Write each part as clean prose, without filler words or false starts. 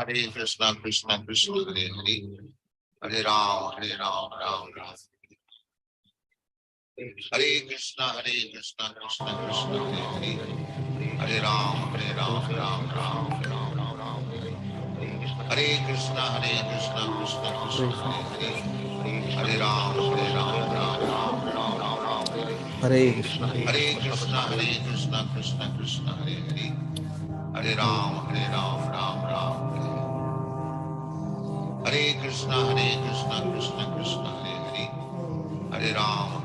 Hare Krishna, Krishna Krishna, Hare Hare, Hare Ram, Ram Ram. Hare Krishna, Krishna Krishna, Hare Hare, Hare Ram, Ram Ram. Hare Krishna, Krishna Krishna, Hare Hare, Hare Ram, Ram Ram. Hare Krishna, Hare Krishna, Krishna Krishna, Hare Hare, Hare Ram, Ram. Hare Krishna, Krishna Krishna, Hare Hare, Hare Ram, Ram Ram. Hare Krishna, Krishna Hare Hare, Hare Ram,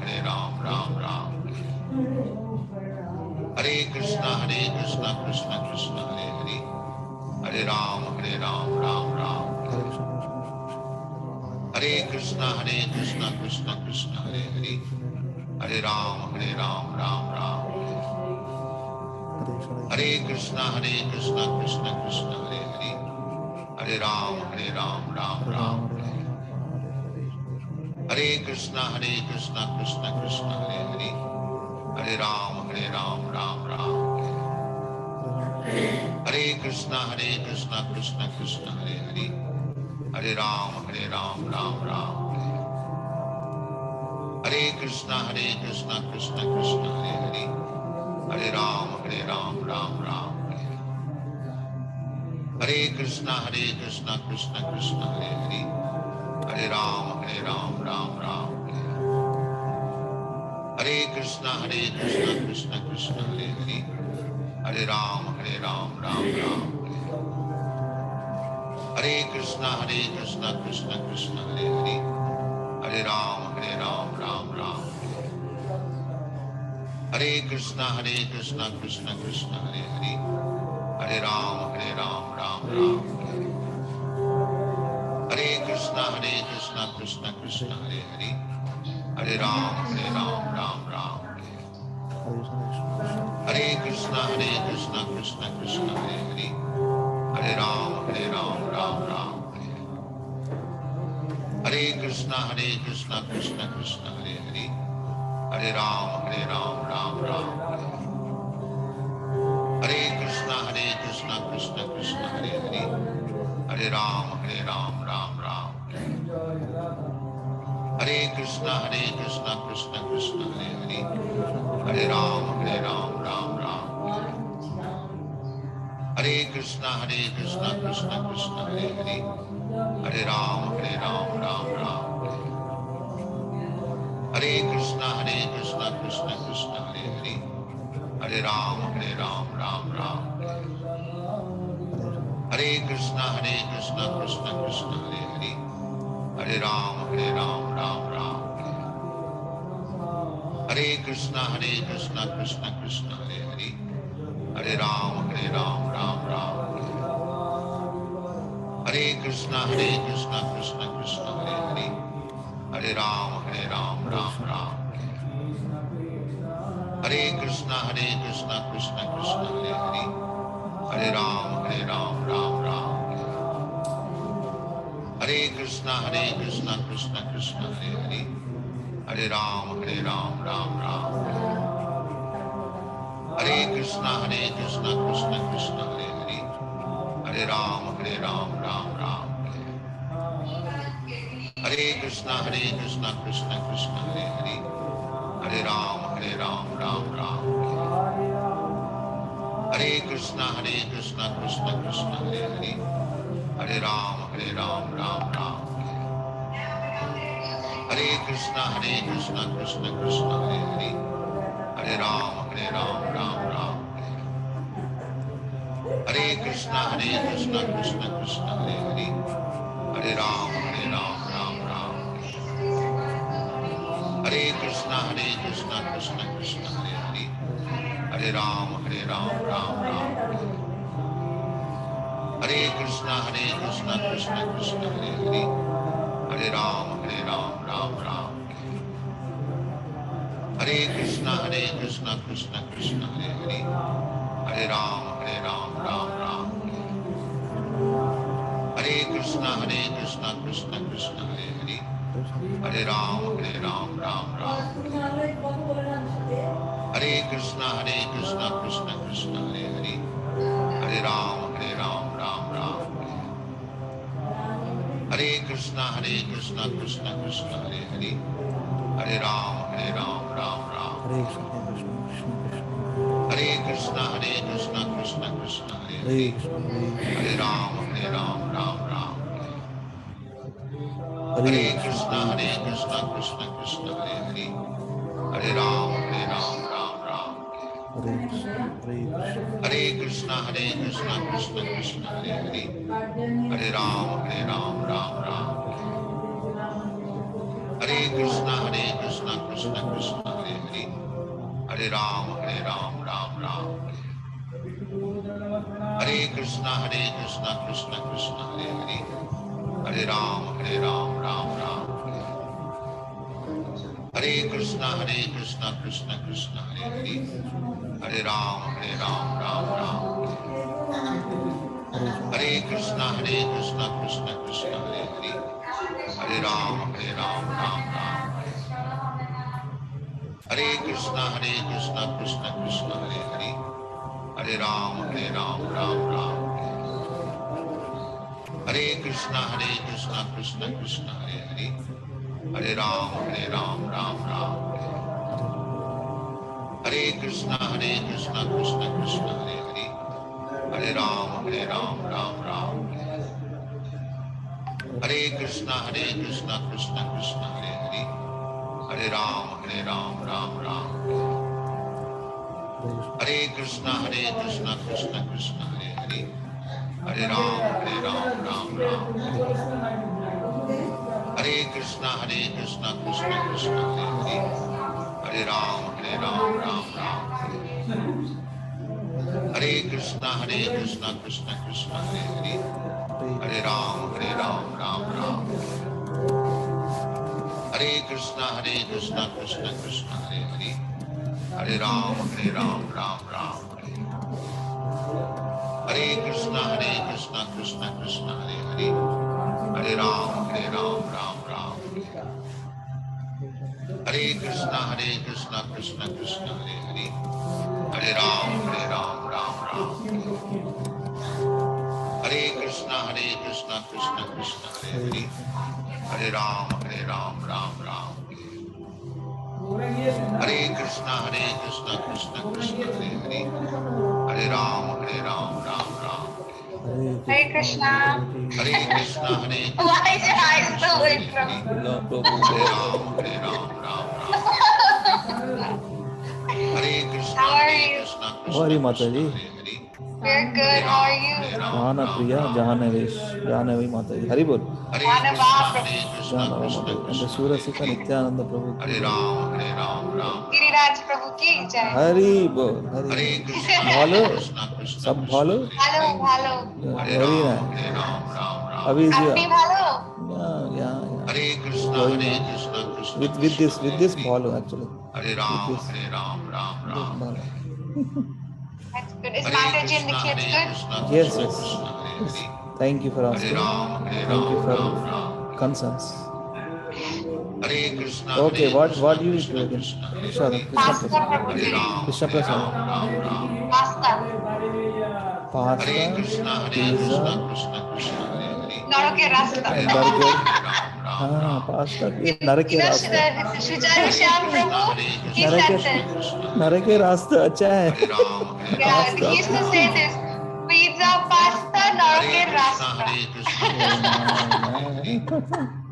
Ram Ram. Hare Krishna, Krishna Hare Hare, Hare Ram, Ram Ram. Hare Krishna, Krishna Hare Hare, Hare Ram, Ram Ram. Hare Krishna, Krishna Hare Hare, Hare Ram, Ram Ram. Hare Krishna, Krishna Hare Hare, Hare Ram, Ram Ram. Hare Krishna, Krishna Hare Hare, Hare Ram, Ram Ram. Hare Krishna, Krishna Hare Hare, Hare Ram, Ram Ram. Hare Krishna, Krishna Hare Hare, Hare Ram, Ram Ram. Hare Krishna, Krishna Hare Hare, Hare Ram, Ram Ram. Hare Krishna, Krishna Hare Hare, Hare Ram, Ram Ram. Hare Krishna, Krishna Hare Hare, Hare Ram, Ram Ram. Hare Krishna, Krishna Hare Hare, Hare Ram, Ram Ram. Hare Krishna, Krishna Hare Hare, Hare Ram, Ram Ram. Hare Krishna, Krishna Hare Hare, Hare Ram, Ram Ram. Hare Krishna, Krishna Hare Hare, Hare Ram, Ram Ram. Hare Krishna, Krishna Hare Hare, Hare Ram, Ram Ram. Hare Krishna, Krishna Hare Hare, Hare Ram, Ram Ram. Hare Krishna, Krishna Hare Hare, Hare Ram, Ram Ram. Hare Krishna, Krishna Hare Hare, Hare Ram, Ram Ram. Hare Krishna, Krishna Hare Hare, Hare Ram, Ram Ram. Hare Krishna, Krishna Hare Hare, Hare Ram, Ram Ram. Hare Krishna, Krishna Hare Hare, Hare Ram, Ram Ram. Hare Krishna, Krishna Hare Hare, Hare Ram, Ram Ram. Hare Krishna, Krishna Hare Hare, Hare Ram, Ram Ram. Hare Krishna, Krishna Hare Hare, Hare Ram, Ram Ram. Hare Krishna, Krishna Hare Hare, Hare Ram, Ram Ram. Hare Krishna, Krishna Krishna, Hare Hare, Hare Ram, Ram Ram. Hare Krishna, Krishna Krishna, Hare Hare, Hare Ram, Ram Ram. Hare Krishna, Krishna Krishna, Hare Hare, Hare Ram, Ram Ram. Hare Krishna, Krishna Krishna, Hare Hare, Hare Ram, Ram Ram. Hare Krishna, Krishna Krishna, Hare Hare, Hare Ram, Ram Ram. Hare Krishna, Krishna Krishna, Hare Hare, Hare Ram, Ram Ram. Hare Krishna, Krishna Krishna, Hare Hare, Hare Ram, Ram Ram. Hare Krishna, Krishna Krishna, Hare Hare, Hare Ram, Ram Ram. Hare Krishna, Krishna Krishna, Hare Hare, Hare Ram, Ram Ram. Hare Krishna, Krishna Krishna, Hare Hare, Hare Ram, Ram Ram. Hare Krishna, Krishna Krishna, Hare Hare, Hare Ram, Ram Ram. Hare Krishna, Krishna Krishna, Hare Hare, Hare Ram, Ram Ram. Hare Krishna, Krishna Krishna, Hare Hare, Hare Ram, Ram Ram. Hare Krishna, Krishna Krishna, Hare Hare, Hare Ram, Ram Ram. Hare Krishna, Krishna Krishna, Hare Hare, Hare Ram, Ram Ram. Hare Krishna, Krishna Krishna, Hare Hare, Hare Ram, Ram Ram. Hare Krishna, Krishna Krishna, Hare Hare, Hare Ram, Ram Ram. Hare Krishna, Krishna Krishna, Hare Hare, Hare Ram, Ram Ram. Hare Krishna, Krishna Krishna, Hare Hare, Hare Ram, Ram Ram. Hare Krishna, Krishna Krishna, Hare Hare, Hare Ram, Ram Ram. Hare Krishna, Krishna Krishna, Hare Hare, Hare Ram, Ram Ram. Hare Krishna, Krishna Krishna, Hare Hare, Hare Ram, Ram Ram. Hare Krishna, Krishna Krishna, Hare Hare, Hare Ram, Ram Ram. Hare Krishna, Krishna Krishna, Hare Hare, Hare Ram, Ram Ram. Hare Krishna, Krishna Krishna, Hare Hare, Hare Ram, Ram Ram. Hare Krishna, Krishna Krishna, Hare Hare, Hare Ram, Ram Ram. Hare Krishna. Hare Krishna, Why is your eyes so big from? Hare Ram, Ram Ram. Hare Krishna, How are you? Krishna How are you, Krishna, Mataji? Hare Hare, We're good. How are you? Jahana Priya, Jahanavesh, Jahanavi Mataji. Haribol. Hare Manava Krishna, Prabhu. Krishna Janava Krishna, Mataji. And the Hare Surasika Hare, Nityananda Prabhu. Hare Ram, Ram. Giriraj Prabhu ki jai. Haribol. Hare Haribol. Krishna, Bhalo. Krishna Krishna, Sab bhalo. Hello, hello. Hare Very Ram, nice. Ram. Abhi is Apni here. bhalo. Yeah. Hare Krishna, Going on. Krishna Krishna, With this bhalo actually. Hare Ram, With this Ram. bhalo. That's good. Is Hare Mataji and the Krishna, kids good? Krishna Yes. Krishna, Hare Yes. Hare, Thank you for Hare asking. Ram, Thank you for Ram. concerns. Hare Krishna, Okay, what do you Krishna do again? Krishna, Hare Prasad, Hare, Krishna Pasta Prasad. Prabhu. Hare Ram, Krishna Prasad. Ram. Pasta. Pasta, Hare Krishna, pizza, Krishna, Hare Hare, Naroke rasta. and burger. Ram. Pasta, narake rasta. Shujari Shyam Prabhu, he said Narake, this. narake rasta, acha hai. Hare Ram, Yeah, he used to say this. Pizza, pasta, naroke rasta. Hare Krishna, Oh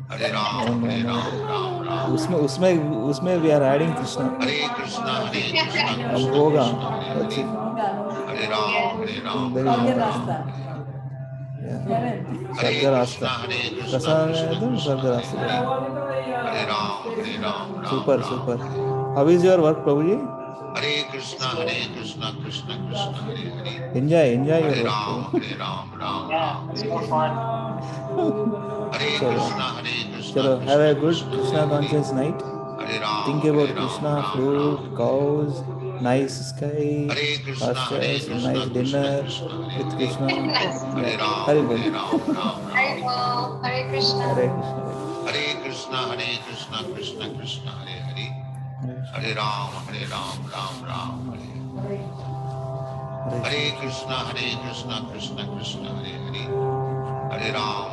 my. Hare Ram, Hare Ram, Ram Ram. उसमें उसमें उसमें we are adding Krishna. Hare Krishna, Krishna अब Krishna. होगा. Hare That's it. Hare Ram, Hare Ram. There is no question. Yeah. Hare Sarga Krishna, Rasta. Krishna Prasad Krishna है तो Krishna. Sarga Rasta. Hare Ram, Hare Ram, Ram Super, Ram. super. How is your work, Prabhuji? Hare Krishna, Krishna Krishna. Hare Hare. Enjoy your Hare work. Ram, Hare Ram, Ram Ram. It's more fun. Hare Krishna, Krishna Chalo, have a good Krishna. Krishna conscious night. Hare Ram, Think Hare about Ram, Krishna, Ram flute, Ram. cows, nice sky, Hare Krishna, pastures, Krishna nice Krishna dinner Krishna. with Krishna. Hare Yeah. Ram, Hari Bol. Hare Ram, Ram Hare Ram. Bol, Hare Krishna. Hare Krishna. Hare Krishna, Krishna Krishna. Hare Hare. Hare Hare Ram, Ram Ram. Hare Krishna, Krishna Krishna. Hare Hare. Hare Ram,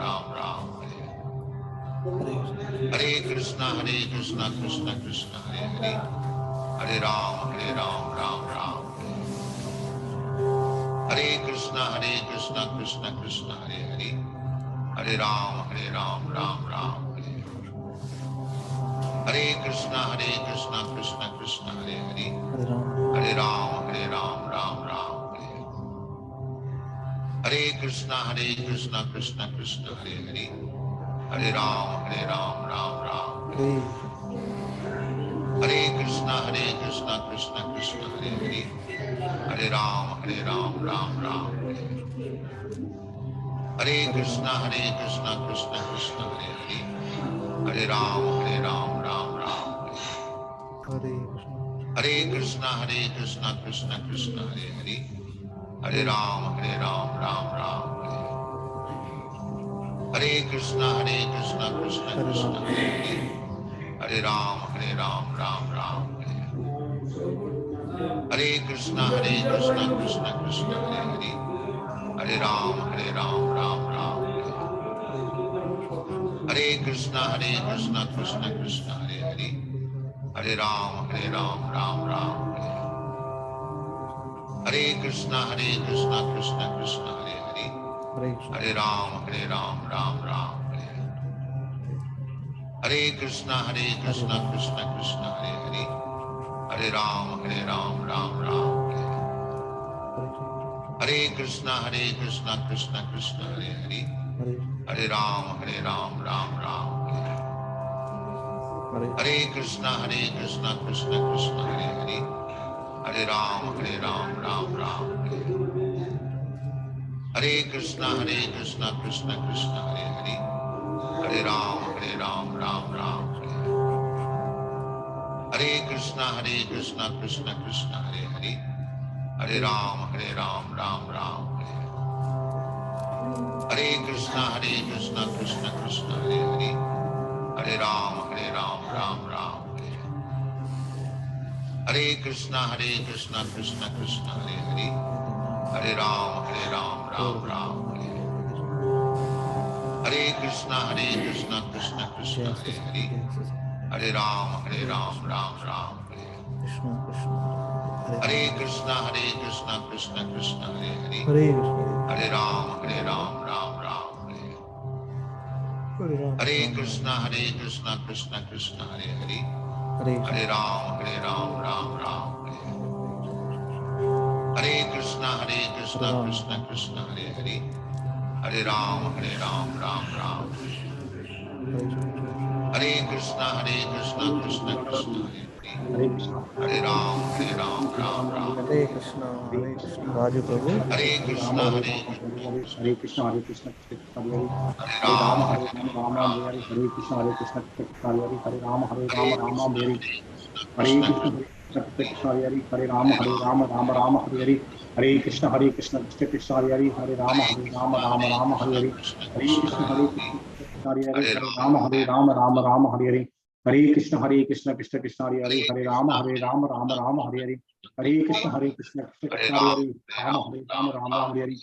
Ram Ram. Hare Krishna, Krishna Krishna. Hare Hare. Hare Ram, Ram Ram. Hare Krishna, Krishna Krishna. Hare Hare. Hare Ram, Ram Ram. Hare Krishna, Krishna Krishna. Hare Hare. Hare Ram, Ram Ram. Hare Krishna, Krishna Krishna. Hare Hare. Hare Ram, Ram Ram. Hare Krishna, Krishna Krishna. Hare Hare. Hare Ram, Ram Ram. Hare Krishna, Krishna Krishna. Hare Hare. Hare Ram, Ram Ram. Hare Krishna, Krishna Krishna. Hare Hare. Hare Ram, Ram Ram. Hare Krishna, Krishna Krishna. Hare Hare. Hare Ram, Ram Ram. Hare Krishna, Krishna Krishna. Hare Hare. Hare Ram, Ram Ram. Hare Krishna, Krishna Krishna. Hare Hare. Hare Ram, Ram Ram. Hare Krishna, Krishna Krishna. Hare Hare. Hare Ram, Ram Ram. Hare Krishna, Krishna Krishna. Hare Hare. Hare Ram, Ram Ram. Hare Krishna, Krishna Krishna. Hare Hare. Hare Ram, Ram Ram. Hare Krishna, Krishna Krishna. Hare Hare. Hare Ram, Ram Ram. Hare Krishna, Krishna Krishna. Hare Hare. Hare Ram, Ram Ram. Hare Krishna, Krishna Krishna. Hare Hare. Hare Ram, Ram Ram. Hare Krishna, Krishna Krishna. Hare Hare. Hare Ram, Ram Ram. Hare Krishna, Krishna Krishna. Hare Hare. Hare Ram, Ram Ram. Hare Krishna, Krishna Krishna. Hare Hare. Hare Ram, Ram Ram. Hare Krishna, Krishna Krishna. Hare Hare. Hare Ram, Ram Ram. Hare Krishna, Krishna Krishna. Hare Hare. Hare Ram, Ram Ram. Hare Krishna, Krishna Krishna. Hare Hare. Hare Ram, Ram Ram. Hare Krishna, Krishna Krishna. Hare Hare. Hare Ram, Ram Ram. Hare Krishna, Raju Prabhu. Hare Krishna, Hare Krishna, Hare Krishna, Krishna Krishna, Hare Hare, Hare Rama, Hare Rama, Rama Hare Hare, Hare Krishna, Hare Krishna, Krishna Krishna, Hare Hare, Hare Rama, Hare Rama, Rama Hare Hare, Hare Krishna, Hare Krishna, Krishna Krishna, Hare Hare, Hare Rama, Hare Rama, Rama Rama Hare Hare, Hare Krishna, Hare Krishna, Krishna Krishna, Hare Hare, Hare Rama, Hare Rama, Rama Rama Hare Hare, Hare Krishna, Hare Krishna, Krishna Hare Hare, Hare Rama, Hare Rama, Rama Rama Hare Hare, Hare Krishna, Hare Krishna, Krishna Krishna, Hare Hare, Hare Rama, Hare Rama, Rama Rama Hare Hare, Hare Krishna, Hare Krishna, Krishna Krishna, Hare Hare, Rama, Hare Rama, Rama Rama Hare Hare.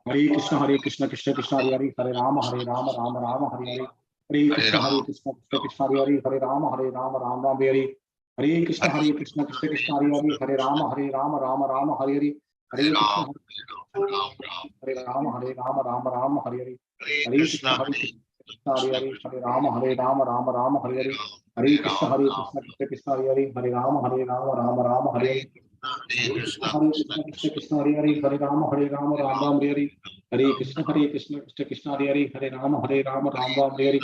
Hare Krishna, Krishna Krishna, Hare Hare, Hare Rama, Rama Rama Hare Hare. Hare Krishna, Krishna Krishna, Hare Hare, Hare Rama, Rama Rama Hare Hare. Hare Krishna, Krishna Krishna, Hare Hare, Hare Rama, Rama Rama Hare Hare. Hare Krishna, Hare Rama, Rama Rama Hare Hare. Hare Krishna, Krishna Hare Hare Hare Rama Rama Hare Hare Hare Krishna Krishna Krishna Hare Hare Hare Rama Rama Hare Hare Hare Hare Krishna, Krishna Krishna Hare Hare Hare Rama Rama Hare Hare Hare Krishna Krishna Krishna Hare Hare Hare Rama Rama Hare Hare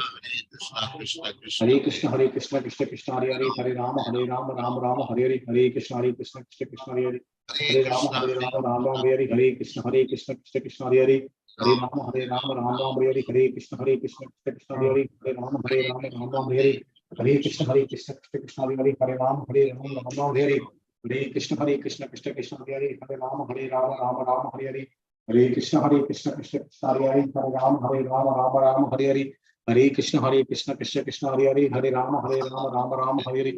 Krishna Krishna, Hare Krishna Krishna Krishna Hare Hare Hare Rama Rama Hare Hare Hare Krishna Krishna Krishna Hare Hare Hare Hare Krishna, Rama Hare Hare Hare Krishna Krishna Hare Hare Hare Rama Rama Hare Hare Hare Krishna Krishna Krishna Hare Hare Hare Rama Rama Hare Hare Hare Krishna Krishna Krishna Hare Hare Hare Rama Rama Hare Hare Hare Krishna Krishna Krishna Hare Hare Hare Rama Rama Hare Hare Hare Krishna Krishna Krishna Hare Hare Hare Rama Hare Hare Hare Krishna Krishna Krishna Hare Hare Hare Rama Rama Hare Hare Hare Krishna Krishna Krishna Hare Hare Hare Rama Hare Hare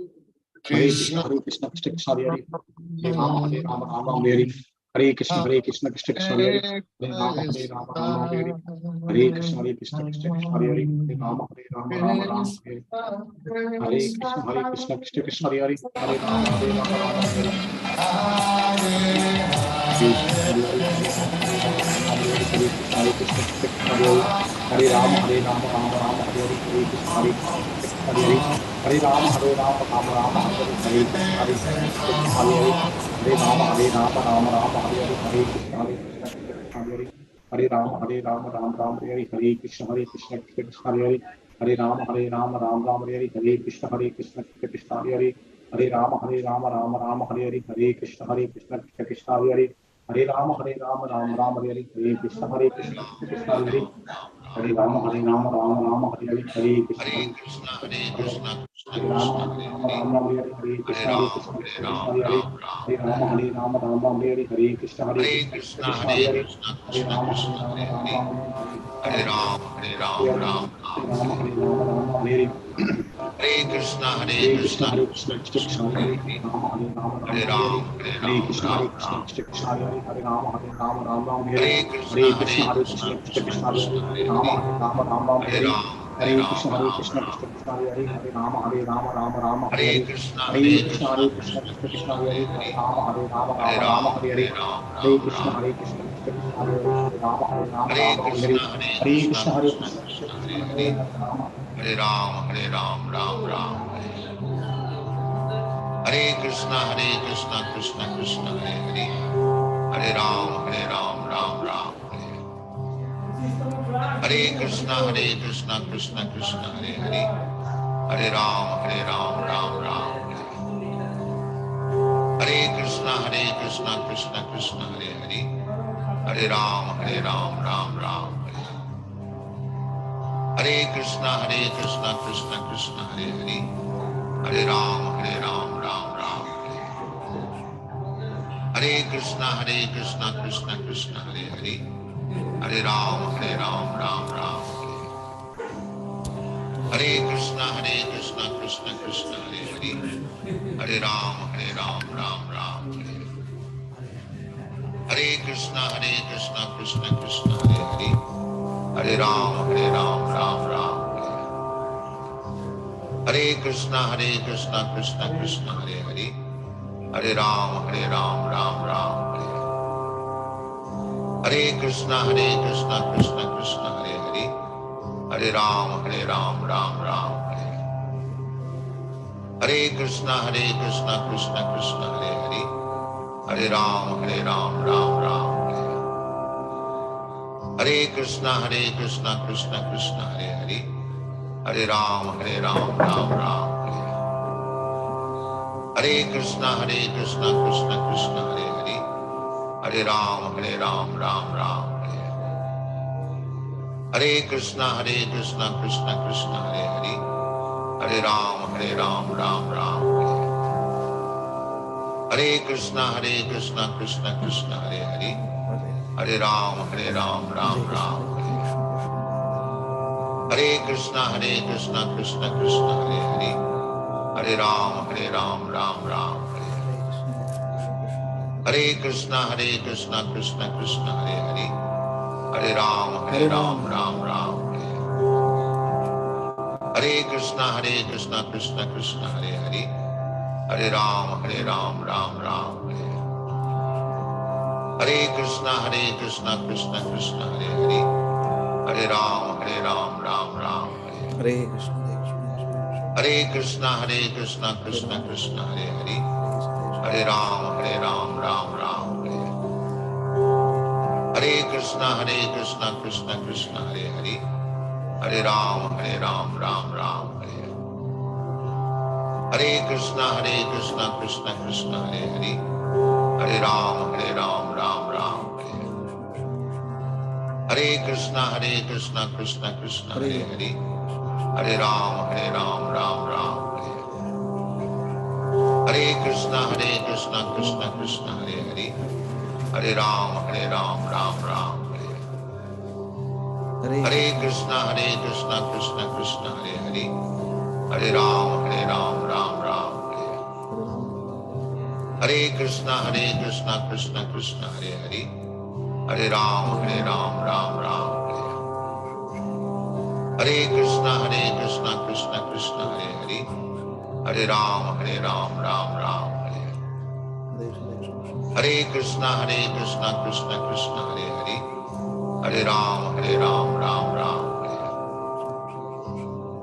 Hare Krishna Krishna Krishna Hare Hare Hare Rama Rama Hare Hare Hare Krishna Krishna Krishna Hare Hare Hare Rama Rama Hare Hare Hare Krishna Krishna Hare Hare Hare Rama Rama Hare Hare Hare Krishna Hare Hare Hare Rama Hare Hare Hare Krishna Krishna Hare Hare Hare Rama Rama Hare Hare Hare Krishna Krishna Hare Hare Hare Rama Rama Hare Hare Hare Krishna Krishna Hare Hare Hare Rama Rama Hare Hare Hare Krishna Krishna Hare Hare Hare Rama Rama Hare Hare Hare Krishna Krishna Hare Hare Hare Rama Rama Hare Hare Hare Krishna Krishna Hare Hare Hare Rama Rama Hare Hare Hare Krishna Krishna Hare Hare Hare Rama Rama Hare Hare Hare Krishna Krishna Hare Hare Hare Rama Rama Hare Hare Hare Krishna Hare Krishna, Hare Hare Hare Krishna, Krishna Hare Krishna, Rama Hare Hare, Rama Hare Hare Hare Hare Krishna Ram, Krishna Hare Hare Ram, Ram. Hare Rama Rama Hare Hare Hare Krishna Hare Krishna, Krishna Hare Hare Hare Krishna, Hare Krishna Rama Krishna, Hare Hare, Rama Hare Hare Hare Ram, Hare Ram, Hare Ram, Hare Ram. Rama Rama Hare Hare Hare Krishna, Hare Hare Krishna, Krishna Krishna Krishna Krishna, Hare Hare Hare Hare, Hare Hare Rama Hare Ram, Hare Hare Hare Ram, Krishna Ram, Krishna Ram. Krishna Hare Hare Hare Rama Hare Hare Hare Krishna, Hare Hare Krishna Krishna, Krishna Krishna Krishna Hare Krishna, Hare Hare Rama Hare, Hare Hare Hare Ram, Hare Hare Ram, Krishna Ram, Krishna Ram. Krishna Krishna Hare Hare Hare Rama Hare Hare Hare Krishna, Hare Hare Krishna Krishna, Krishna Krishna Krishna Krishna Krishna, Hare Hare Hare Hare Hare, Rama Hare Rama Ram, Hare Hare Hare Ram, Hare Ram, Krishna Ram. Krishna Krishna Hare Hare Hare Rama Hare Hare Krishna, Hare Hare Hare Krishna, Krishna Krishna Krishna Krishna, Krishna Hare Hare Hare, Hare Rama Hare Ram, Hare Ram, Ram, Ram. Hare Krishna, Hare Krishna, Krishna Krishna, Hare Hare, Hare Ram, Ram, Ram. Hare Krishna, Hare Krishna, Krishna Krishna, Hare Hare, Hare Ram, Ram, Ram. Hare Krishna, Hare Krishna, Krishna Krishna, Hare Hare, Hare Ram, Ram, Ram. Hare Krishna, Hare Krishna, Krishna Krishna, Hare Hare, Hare Ram, Ram. Hare Krishna, Hare Krishna, Krishna Krishna, Hare Hare, Hare Ram, Ram. Hare Krishna, Hare Krishna, Krishna Krishna, Hare Hare, Hare Ram, Ram. Hare Krishna, Hare Krishna, Krishna Krishna, Hare Hare, Hare Ram, Ram. Hare Krishna, Hare Krishna, Krishna Krishna, Hare Hare, Hare Ram, Ram. Hare Krishna, Hare Krishna, Krishna Krishna, Hare Hare, Hare Ram, Ram. Hare Krishna, Hare Krishna, Krishna Krishna, Hare Hare, Hare Ram, Ram. Hare Krishna, Hare Krishna, Krishna Krishna, Hare Hare, Hare Ram, Ram. Hare Krishna, Hare Krishna, Krishna Krishna, Hare Hare, Hare Ram, Ram. Hare Krishna, Hare Krishna, Krishna Krishna, Hare Hare, Hare Ram, Ram. Hare Krishna, Hare Krishna, Krishna Krishna, Hare Hare, Hare Ram, Ram. Hare Krishna, Hare Krishna, Krishna Krishna, Hare Hare, Hare Ram, Ram. Hare Krishna, Hare Krishna, Krishna Krishna, Hare Hare, Hare Ram, Ram. Hare Krishna, Hare Krishna, Krishna Krishna, Hare Hare, Hare Ram, Ram. Hare Krishna, Hare Krishna, Krishna Krishna, Hare Hare, Hare Ram, Ram Ram, Hare Krishna, Hare Krishna, Krishna Krishna, Hare Hare, Hare Ram, Ram Ram, Hare Krishna, Krishna Krishna, Hare Hare, Hare Ram, Ram Ram, Hare Krishna, Krishna Krishna, Hare Hare, Hare Ram, Ram Ram, Hare Krishna, Krishna Krishna, Hare Hare, Hare Ram, Ram Ram, Hare Krishna, Krishna Krishna, Hare Hare, Hare Ram, Ram Ram, Hare Krishna, Krishna Krishna, Hare Hare, Hare Ram, Ram Ram, Hare Krishna, Krishna Krishna, Hare Hare, Hare Ram, Ram Ram, Hare Krishna, Krishna Krishna, Hare Hare, Hare Ram, Ram Ram, Hare Krishna, Krishna Krishna, Hare Hare, Hare Ram, Ram Ram, Hare Krishna, Krishna Krishna, Hare Hare, Hare Ram, Ram Ram, Hare Krishna, Krishna Krishna, Hare Hare, Hare Ram, Ram Ram, Hare Krishna, Krishna Krishna, Hare Hare, Hare Ram, Ram Ram,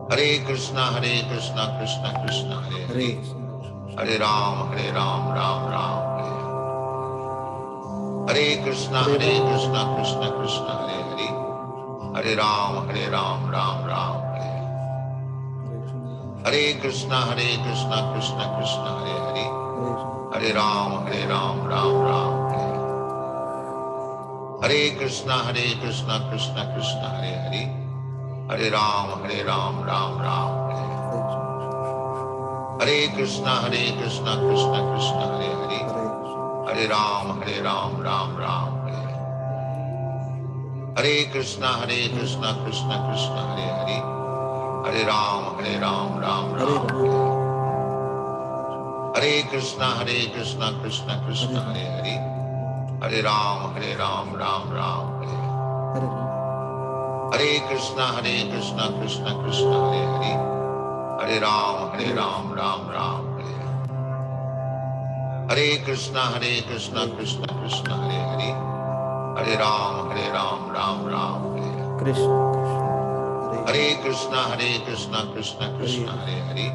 Hare Krishna, Krishna Krishna, Hare Hare, Hare Ram, Ram Ram, Hare Krishna, Krishna Krishna, Hare Hare, Hare Ram, Ram Ram, Hare Krishna, Krishna Krishna, Hare Hare, Hare Ram, Ram Ram, Hare Krishna, Krishna Krishna, Hare Hare, Hare Ram, Ram Ram, Hare Krishna, Krishna Krishna, Hare Hare, Hare Ram, Ram Ram, Hare Krishna, Krishna Krishna, Hare Hare, Hare Ram, Ram Ram, Hare Krishna, Krishna Krishna, Hare Hare, Hare Ram, Ram Ram, Hare Krishna, Krishna Krishna, Hare Hare, Hare Ram, Ram Ram, Hare Krishna, Krishna Krishna, Hare Hare, Hare Ram, Ram Ram, Hare Krishna, Krishna Krishna, Hare Hare, Hare Ram, Ram Ram, Hare Krishna, Krishna Krishna, Hare Hare, Hare Ram, Ram Ram, Hare Krishna, Krishna Krishna, Hare Hare, Hare Ram, Ram Ram, Hare Krishna, Krishna Krishna, Hare Hare, Hare Ram, Ram Ram, Hare Krishna, Krishna Krishna, Hare Hare,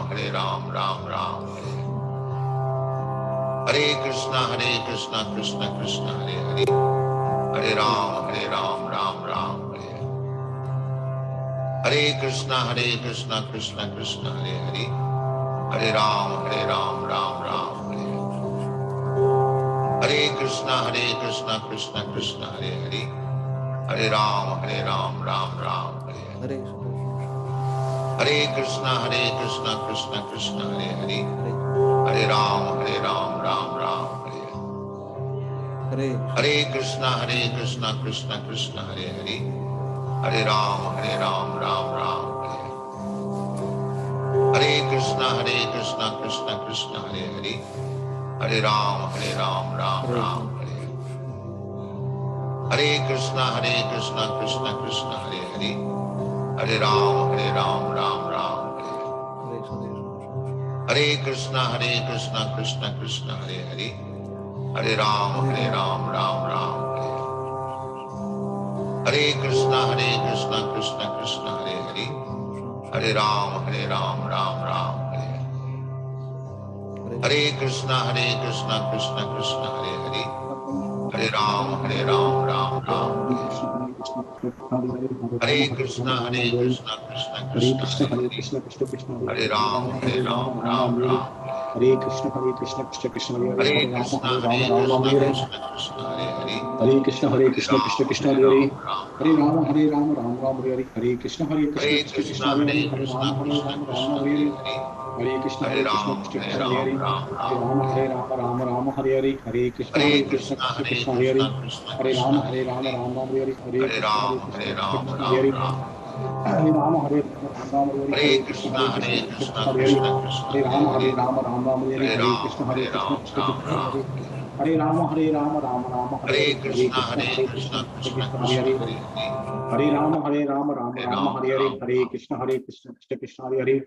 Hare Ram, Ram Ram, Hare Krishna, Krishna Krishna, Hare Hare, Hare Ram, Ram Ram, Hare Krishna, Krishna Krishna, Hare Hare, Hare Ram, Ram Ram, Hare Krishna, Krishna Krishna, Hare Hare, Hare Ram, Ram Ram, Hare Krishna, Krishna Hare Krishna, Krishna, Hare Hare Hare, Krishna, Krishna Krishna, Hare Hare Ram, Rama, Hare Rama, Ram Rama Ram, Hare Hare Krishna, Krishna Krishna, Hare Hare, Hare Hare Rama, Krishna, Hare Rama, Krishna Rama Hare Krishna, Hare Hare, Hare Krishna, Hare Krishna Ram, Krishna, Hare Hare, Ram Ram, Hare Rama, Hare Rama, Rama Rama Hare Hare, Hare Krishna, Hare Krishna Krishna, Krishna, Hare Hare, Hare Krishna Rama, Hare Krishna, Rama, Rama Krishna, Hare Hare Hare, Hare, Hare Krishna, Hare Krishna Ram, Krishna, Hare Ram Hare, Ram, Hare Rama, Hare Rama, Rama Rama Hare Hare, Hare Krishna, Hare Krishna Krishna, Krishna, Hare Hare, Krishna Krishna, Hare Krishna, Rama, Hare Hare Rama, Hare, Rama Rama Hare Hare, Hare Hare Krishna, Ram, Krishna Ram Krishna, Hare Ram, Hare, Hare Rama, Hare Rama, Rama Rama Hare Hare Hare, Krishna, Krishna, Krishna Krishna, Krishna Hare Hare, Krishna, Krishna, Hare Hare Rama, Hare, Hare Rama, Rama Rama Hare Hare Hare, Hare Ram, Krishna, Krishna Ram Krishna, Ram, Hare Hare, Hare Rama, Hare Rama, Rama Rama Hare Hare Hare, Hare Krishna, Krishna, Krishna Krishna Krishna, Krishna, Hare Krishna, Hare, Hare Hare, Hare Rama, Hare Rama, Rama Hare Rama Ram, Hare Hare, Ram Hare Ram, Krishna, Krishna Krishna, Hare Hare,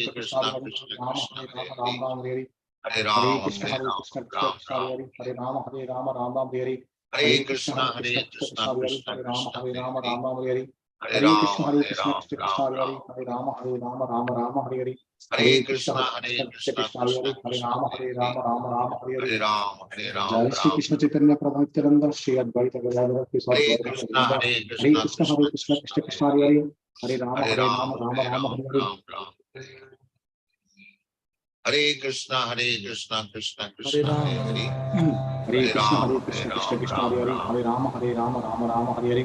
Krishna Krishna Hare Hare Ram Ram Hare Hare Hare Hare Ram, Krishna Hare Krishna Ram, Krishna Ram Krishna Ram. Hare Hare Rama Ram Ram Hare Hare. Hare Hare Krishna Krishna, Hare Krishna Krishna, Krishna Hare Krishna Hare Krishna, Ram Hare Ram Hare. Hare. Hare Hare Ram, Krishna Hare Krishna Ram, Krishna Ram Krishna Hare Ram. Hare. Hare Rama Hare Hare. Hare Hare Krishna Krishna, Krishna Hare Krishna Krishna, Krishna Hare Krishna Hare. Hare Krishna, Hare Rama Hare Hare. Hare Ram, Hare Ram, जय Shri Ram Krishna Ram. Chaitanya Prabhu Nityanand Shri Advaita Gadadhar Shrivas Hare Gaur Krishna, भक्तवृंद Hare Hare Krishna, Krishna Krishna Krishna Krishna, Krishna Krishna Hare Hare Hare Hare Ram Hare Ram, Ram Hare Ram Ram, Hare Hare Ram Ram. Hare Krishna, Hare Krishna, Krishna Hare Krishna, Ram, Hare Hare Hare. Ram. Hare Ram, Hare Hare Krishna Ram, Krishna Ram Hare Ram. Hare Ram Ram Hare Hare Hare Krishna, Hare Hare Krishna,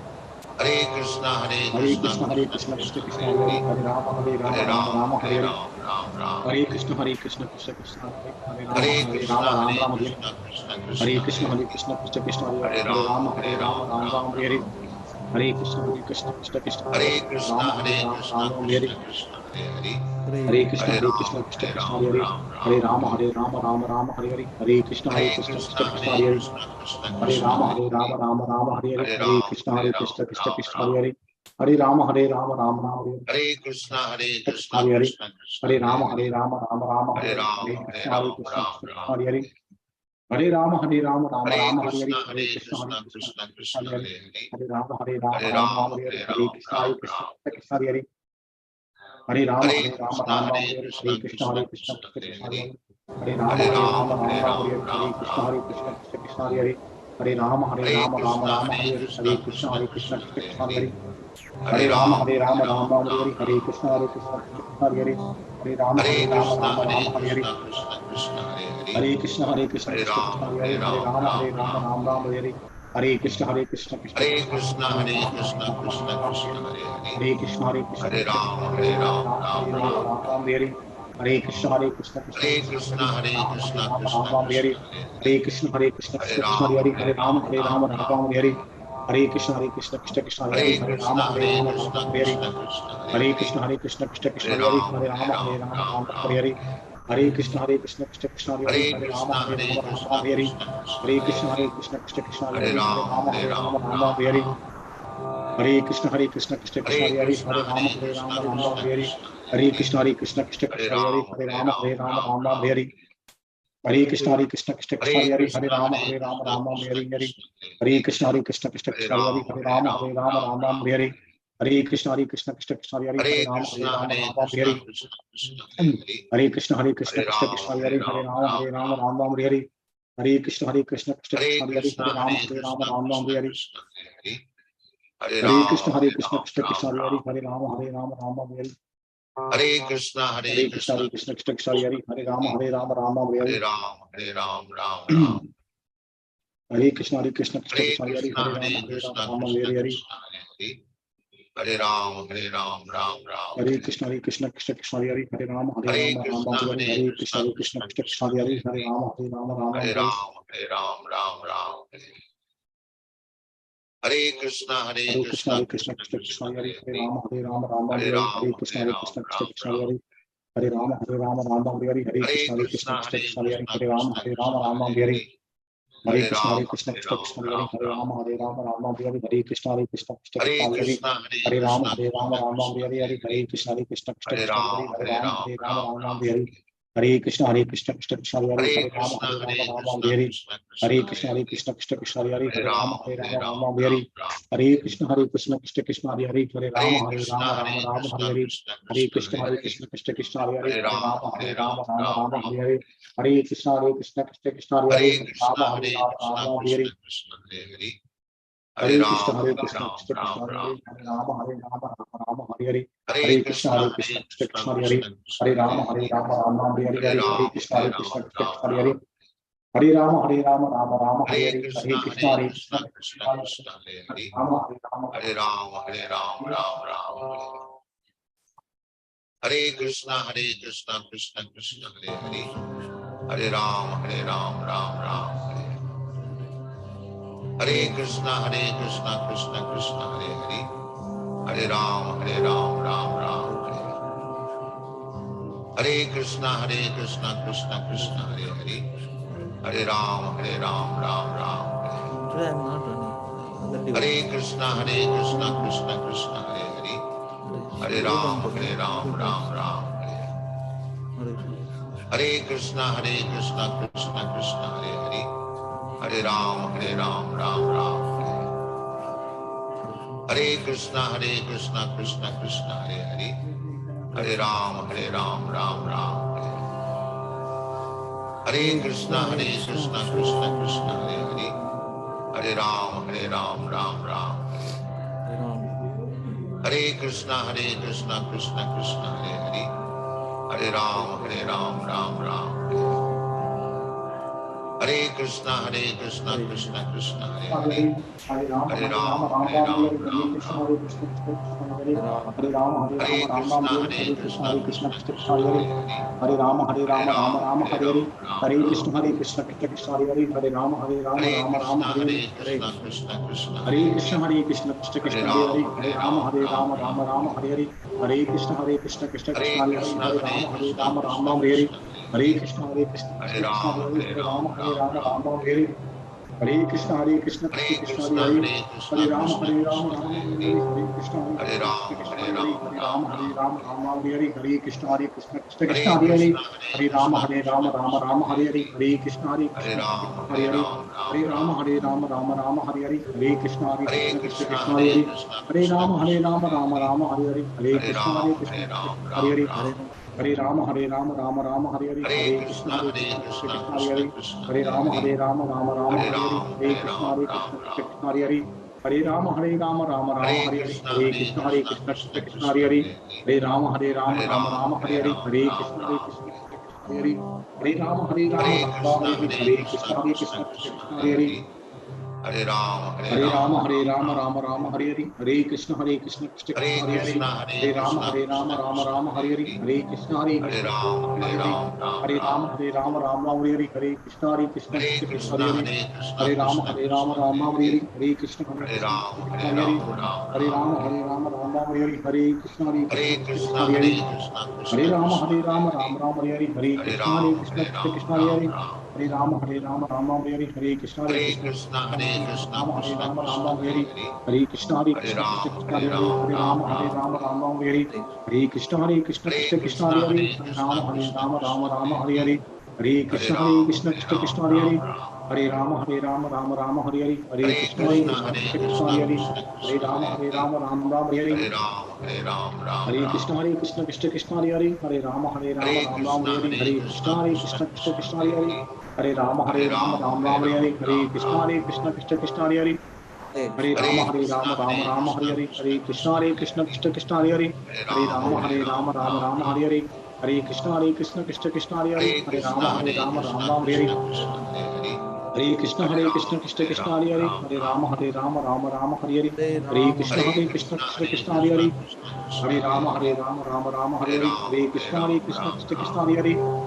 Krishna Krishna Krishna Krishna, Krishna Hare Hare Hare. Hare Ram Hare Ram, Ram Hare Hare Hare Ram, Ram Ram. Hare Krishna Krishna Krishna Hare Hare Krishna, Ram Hare Hare Hare Krishna, Krishna Hare Krishna, Krishna Hare Hare. Krishna Krishna Hare Ram, Hare Ram, Ram Ram Hare Hare Ram. Hare Krishna Krishna Hare Hare Krishna, Hare Ram Krishna, Hare Krishna Hare Krishna, Hare Hare. Hare Hare Ram. Hare Ram, Krishna Hare Krishna Ram, Ram Hare Ram. Ram Hare Hare Hare Hare Krishna Krishna, Krishna Hare Hare Krishna, Krishna Hare Krishna, Hare Hare. Ram Hare Hare Hare Hare Ram, Krishna Hare Ram, Ram Krishna Ram. Hare Ram Hare Hare Krishna, Hare Krishna Krishna, Hare Krishna Krishna, Hare Hare. Ram Hare Hare Ram, Hare Hare Krishna Ram, Krishna Ram Krishna Ram. Hare Hare Hare Ram Hare Krishna, Hare Hare Krishna Krishna, Krishna Krishna, Hare Hare Hare. Hare Hare Ram Ram, Hare Hare Hare Ram, Krishna Ram Ram. Krishna Hare Hare Hare Krishna, Ram Hare Hare Krishna, Hare Krishna Krishna Krishna, Hare Hare Hare. Hare Hare Ram, Hare Ram Ram, Hare Ram Ram. Hare Krishna Hare Hare Hare Krishna, Ram Hare Hare Krishna, Krishna Krishna Krishna, Hare Hare Hare. Hare Hare Ram, Hare Ram Ram, Ram Hare Ram. Krishna Hare Hare Krishna, Hare Ram Hare Krishna, Krishna Krishna, Hare Hare. Hare Krishna Hare Krishna Ram, Hare Hare Ram, Ram Ram. Ram Hare Hare Krishna Hare Krishna, Hare Krishna, Krishna Krishna, Hare Hare. Hare Ram, Hare Ram, Ram Ram. Hare Krishna Hare Krishna, Hare Krishna, Krishna Hare Krishna, Hare Hare. Krishna Hare Ram, Hare Ram, Ram Ram. Hare Krishna Hare Ram Krishna, Hare Krishna, Krishna Krishna, Hare Hare. Krishna Hare Ram, Hare Hare Ram, Ram Ram. Hare Krishna Hare Hare Krishna, Hare Ram Krishna, Hare Krishna Krishna, Hare Hare. Hare Hare Ram, Hare Ram, Ram Hare Ram. Hare Krishna Hare Krishna, Ram Hare Krishna, Krishna Hare Krishna, Hare Hare. Hare Ram, Hare Ram, Hare Ram Ram. Hare Krishna Hare Hare Krishna, Hare Krishna, Ram Krishna Hare Krishna, Hare Hare Hare. Hare Ram, Hare Ram, Ram Ram. Hare Hare Krishna Hare Krishna, Hare Krishna, Krishna Krishna, Hare Hare. Hare Krishna Hare Ram, Hare Ram, Ram Ram. Hare Hare Hare Krishna, Hare Hare Krishna, Krishna Hare Krishna, Hare Hare. Hare Hare Ram, Hare Krishna Ram, Ram Ram. Hare Hare Krishna, Hare Krishna, Krishna Krishna, Hare Hare. Hare Hare Ram, Hare Ram, Ram Ram. Hare Krishna Hare Krishna, Hare Hare Krishna, Krishna Hare Krishna, Hare Hare. Hare Ram, Hare Ram, Ram Ram. Hare Krishna Hare Hare Ram Krishna, Hare Hare Krishna, Krishna Krishna Krishna, Hare Hare Hare. Hare Hare Ram, Hare Ram, Ram Ram. Hare Krishna, Hare Krishna, Krishna Krishna, Hare Hare. Hare Ram, Hare Ram, Ram Ram. Hare Krishna, Hare Krishna, Krishna Krishna, Hare Hare. Hare Ram, Hare Ram, Ram Ram. Hare Krishna, Hare Krishna, Krishna Krishna, Hare Hare. Hare Ram, Hare Ram, Ram Ram. Hare Krishna Hare Krishna, Hare Krishna, Krishna Krishna, Hare Hare. Hare Ram, Hare Ram, Ram Ram. Hare Krishna Hare Hare Krishna, Hare Krishna, Krishna Krishna, Hare Hare. Krishna Hare Hare Ram, Hare Ram, Ram Ram. Hare Krishna Hare Hare Krishna, Hare Krishna, Krishna Krishna, Hare Hare. Hare Hare Ram, Hare Krishna Ram, Ram Ram. Hare Hare Krishna Krishna, Hare Krishna, Krishna Hare Krishna, Hare Hare. Hare Hare Ram, Krishna Hare Ram, Ram Hare Ram. Hare Ram Hare Hare Krishna, Krishna Hare Hare Krishna, Krishna Krishna, Hare Hare. Ram Hare Ram, Hare Ram, Ram Ram. Hare Krishna, Hare Krishna, Krishna Krishna, Hare Hare. Hare Ram, Hare Ram, Ram Ram. Hare Krishna, Hare Krishna, Krishna Krishna, Hare Hare. Hare Ram, Hare Ram, Ram Ram. Hare Krishna, Hare Krishna, Krishna Krishna, Hare Hare. Hare Ram, Hare Ram, Ram Ram. Today I'm not running. Other Hare devices. Krishna, Hare Krishna, Krishna Krishna, Hare Hare. Hare Yoga Ram, ఉంటుంది. Hare Ram, Ram Ram. Hare Krishna. Hare Krishna Krishna Krishna Hare Hare, Hare Ram Ram Ram. Hare Krishna Krishna Krishna Hare Hare, Hare Ram Ram Ram. Hare Krishna Krishna Krishna Hare Hare, Hare Ram Ram Ram. Hare Krishna Krishna Krishna Hare Hare, Hare Ram Ram Ram. Hare Krishna Krishna Krishna Hare Hare, Hare Rama Hare Hare Ram Rama Rama Rama Ram Hare Ram. Krishna Hare Krishna Krishna Krishna Hare Hare Rama Hare Hare Rama Rama Krishna Rama Hare Krishna Krishna Krishna Krishna Hare Hare Hare Hare, Hare Rama Hare Hare Rama Rama Ram Rama Hare Hare Ram Hare Ram. Krishna Krishna Krishna Hare Hare Hare Rama Hare Rama Hare Rama Rama Krishna Hare Hare Krishna Krishna Hare Hare Krishna Hare, Krishna Hare Krishna Hare Ram Hare Hare Rama Hare Ram Rama Ram. Rama Rama Hare Hare Hare Krishna Krishna Hare Krishna Hare Hare Krishna Hare Rama Hare Krishna Rama Rama Krishna Hare Hare Hare Hare Krishna Krishna Hare, Krishna Krishna Hare Hare Hare Hare Ram Rama Hare Ram Rama Ram. Rama Hare Hare Hare Krishna Krishna Hare Krishna Hare Krishna Hare Krishna Hare Rama Krishna Hare Rama Krishna Rama Hare Hare Hare, Hare Hare Krishna Hare Krishna Ram Krishna Hare Hare Hare Ram Rama Hare Ram. Rama Rama Hare Hare Hare Krishna Krishna Krishna Hare Hare Hare Krishna Hare Rama Krishna Hare Rama Krishna Rama Rama Krishna Hare Hare Hare Hare, Hare Krishna Hare Krishna Ram Krishna Hare Hare Ram Hare Rama Ram. Hare Rama Rama Rama Hare Hare Hare Krishna Hare Krishna Krishna Krishna Krishna Hare Hare Krishna Hare Krishna Rama Hare Krishna Rama Hare Rama Hare, Rama Hare Hare Hare Hare Krishna Ram Krishna Ram Krishna Hare Ram Hare Ram. Hare Rama Hare Rama Rama Rama Hare Hare Hare Hare Krishna Krishna Krishna Krishna Krishna Hare Krishna Hare Krishna Hare Hare Rama Hare, Hare Rama Rama Rama Hare Hare Hare Ram Hare Krishna Ram Krishna Ram Krishna Ram. Krishna Hare Hare Hare Rama Hare Rama Rama Rama Hare Hare Hare Krishna Hare Krishna Krishna Krishna Krishna Krishna Krishna Hare Hare Hare Hare, Hare Rama Hare Rama Hare Rama Ram Rama Hare Hare Ram Hare Ram Krishna Ram. Krishna Krishna Hare Hare Hare Rama Hare Rama Hare Rama Rama Krishna Hare Hare Krishna Krishna Krishna Krishna Krishna Krishna Hare Hare Hare Hare, Hare Ram Hare Rama Hare Ram Rama Ram. Rama Rama Hare Hare Hare Krishna Krishna Krishna Hare Krishna Hare Hare Krishna Hare Rama Krishna Hare Rama Krishna Rama Krishna Rama Hare Hare Hare Hare, Hare Krishna Hare Krishna Ram Krishna Hare Hare Ram Hare Ram. Rama Hare Rama Rama Hare Hare Hare Krishna Krishna Hare Krishna Krishna Krishna Hare Hare Krishna Hare Rama Krishna Hare Rama Krishna Hare Rama Hare Hare, Hare Hare Krishna Hare Krishna Ram Krishna Hare Hare Ram Hare Ram. Rama Hare Rama Rama Hare Hare Hare Krishna Hare Krishna Krishna Hare Hare Hare Krishna Rama Krishna Hare Hare Rama Hare, Rama Rama Hare Hare Hare Hare Krishna Ram Krishna Krishna Krishna Hare Ram Hare Ram. Hare Rama Hare Rama Rama Hare Hare Hare Krishna Hare Krishna Krishna Krishna Hare Hare Hare Rama Hare Krishna Rama Krishna Rama Hare Hare Hare Hare, Hare Krishna Hare Krishna Krishna Ram Krishna Hare Hare Hare Ram Rama Hare Ram Rama Ram. Rama Hare Hare Hare Krishna Hare Krishna Krishna Krishna Krishna Hare Hare Hare Rama Hare Krishna Rama Krishna Rama Rama Hare Hare Hare, Hare Hare Hare Krishna Krishna Krishna Ram Krishna Hare Ram Hare Ram. Hare Rama Hare Rama Rama Rama Hare Hare Hare Hare Krishna Krishna Krishna Krishna Krishna Krishna Hare Hare Krishna Hare Krishna Rama Hare Hare Hare, Rama Rama Rama Hare Hare Hare Ram Ram Hare Ram. Krishna Krishna Hare Hare Hare Rama Hare Rama Hare Ram Ram Krishna Hare Hare Hare Krishna Krishna Krishna Krishna Krishna Krishna Hare Hare Hare Hare, Hare Rama Hare Hare Rama Ram Ram Hare Hare Ram Hare Ram Krishna Ram. Krishna Krishna Krishna Hare Hare Hare Rama Hare Hare Krishna Rama Rama Rama Hare Hare Krishna Hare Krishna Krishna Hare Krishna Hare, Krishna Krishna Hare Hare Hare Hare Rama Ram Hare Rama Rama Ram Rama Ram. Hare Hare Hare Krishna Krishna Krishna Krishna Hare Hare Hare Hare Rama Hare Rama Rama Krishna Rama Hare Hare Krishna Krishna Hare Hare, Hare Krishna Hare Krishna Ram Krishna Krishna Hare Hare Ram Hare Ram. Rama Hare Rama Rama Rama Hare Hare Hare Krishna Hare Krishna Krishna Krishna Krishna Hare Krishna Hare Krishna Krishna Hare Hare Rama Hare, Hare Rama Rama Rama Hare Hare Hare Hare Krishna Ram Krishna Ram Krishna Ram. Krishna Hare Hare Hare Rama Hare Rama Rama Rama Hare Hare Hare Krishna Hare Krishna Krishna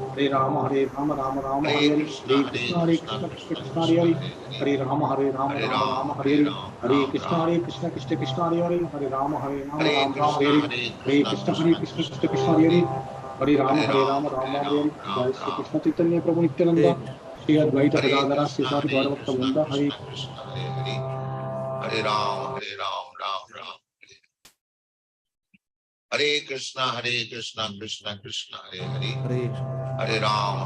Krishna Krishna Krishna Krishna Hare Krishna Hare Hare Hare, Hare Rama Hare Rama Rama Hare Hare Ram Hare Ram Krishna Ram. Krishna Krishna Krishna Hare Hare Hare Rama Hare Rama Rama Krishna Hare Hare Hare Krishna Krishna Krishna Krishna Krishna Krishna Krishna Hare Hare Hare, Hare Hare Hare Rama Rama Hare Hare Ram Jai Shri Ram. Krishna Chaitanya Prabhu Nityananda Shri Advaita Hare Gadadara Krishna Srisad Gauravakta Vrinda Hare Krishna Krishna Hare Hare, Hare Ram Ram Ram. Hare Krishna Krishna Krishna Hare Hare, Hare Ram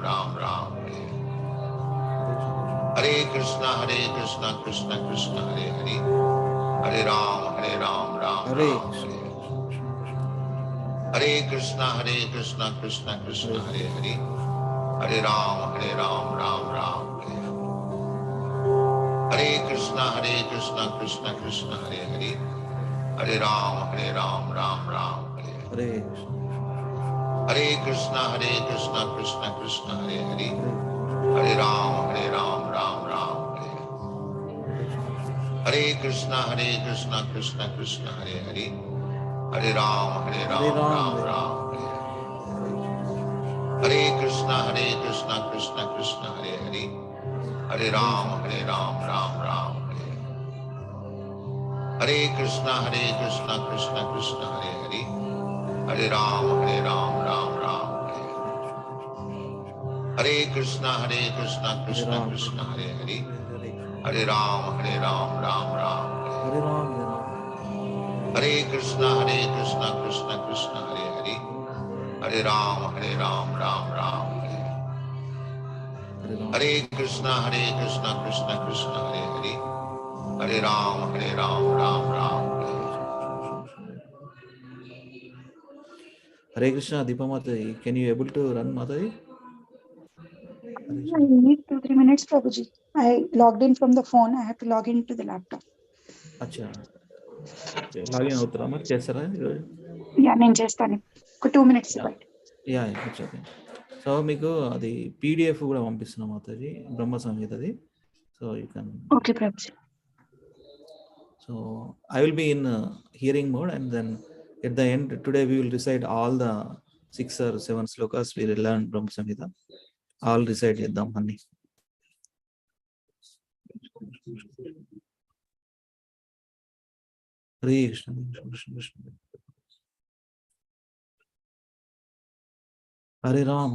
Ram Ram. Hare Krishna Krishna Krishna Hare Hare, Hare Ram Ram Ram. Hare Krishna Krishna Krishna Hare Hare, Hare Ram Ram Ram. Hare Krishna Krishna Krishna Hare Hare, Hare Ram Ram Ram. Hare Krishna Krishna Krishna Hare Hare, Hare Ram Ram Ram. Hare Krishna Krishna Krishna Hare Hare, Hare Ram Ram Ram. Hare Krishna Krishna Krishna Hare Hare, Hare Ram Ram. Hare Krishna Krishna Krishna Hare Hare, Hare Ram Ram. Hare Krishna Krishna Krishna Hare Hare, Hare Ram Ram. Hare Krishna Krishna Krishna Hare Hare, Hare Hare Ram, Ram Ram, Hare Krishna, Krishna Krishna, Hare Hare, Hare Ram, Ram Ram. Hare Krishna, Deepa Mataji, can you able to run Mataji? I need 2-3 minutes, Prabhuji. I logged in from the phone. I have to log into the laptop. Acha. Login అవుతారా మరి చేస్తారా ఈరోజు? Yeah, నేను చేస్తాను. ఒక 2 minutes ఇవ్వండి. Yeah it's okay. So మీకు అది పీడిఎఫ్ కూడా పంపిస్తున్నాం అవుతుంది బ్రహ్మ సంహితది. So you can. Okay Prabhuji. So I will be in hearing mode, and then at the end today we will recite all the 6 or 7 slokas we will learn from Samhita. All recite చేద్దాం అన్ని. Hare Krishna, Krishna Krishna, Hare Ram,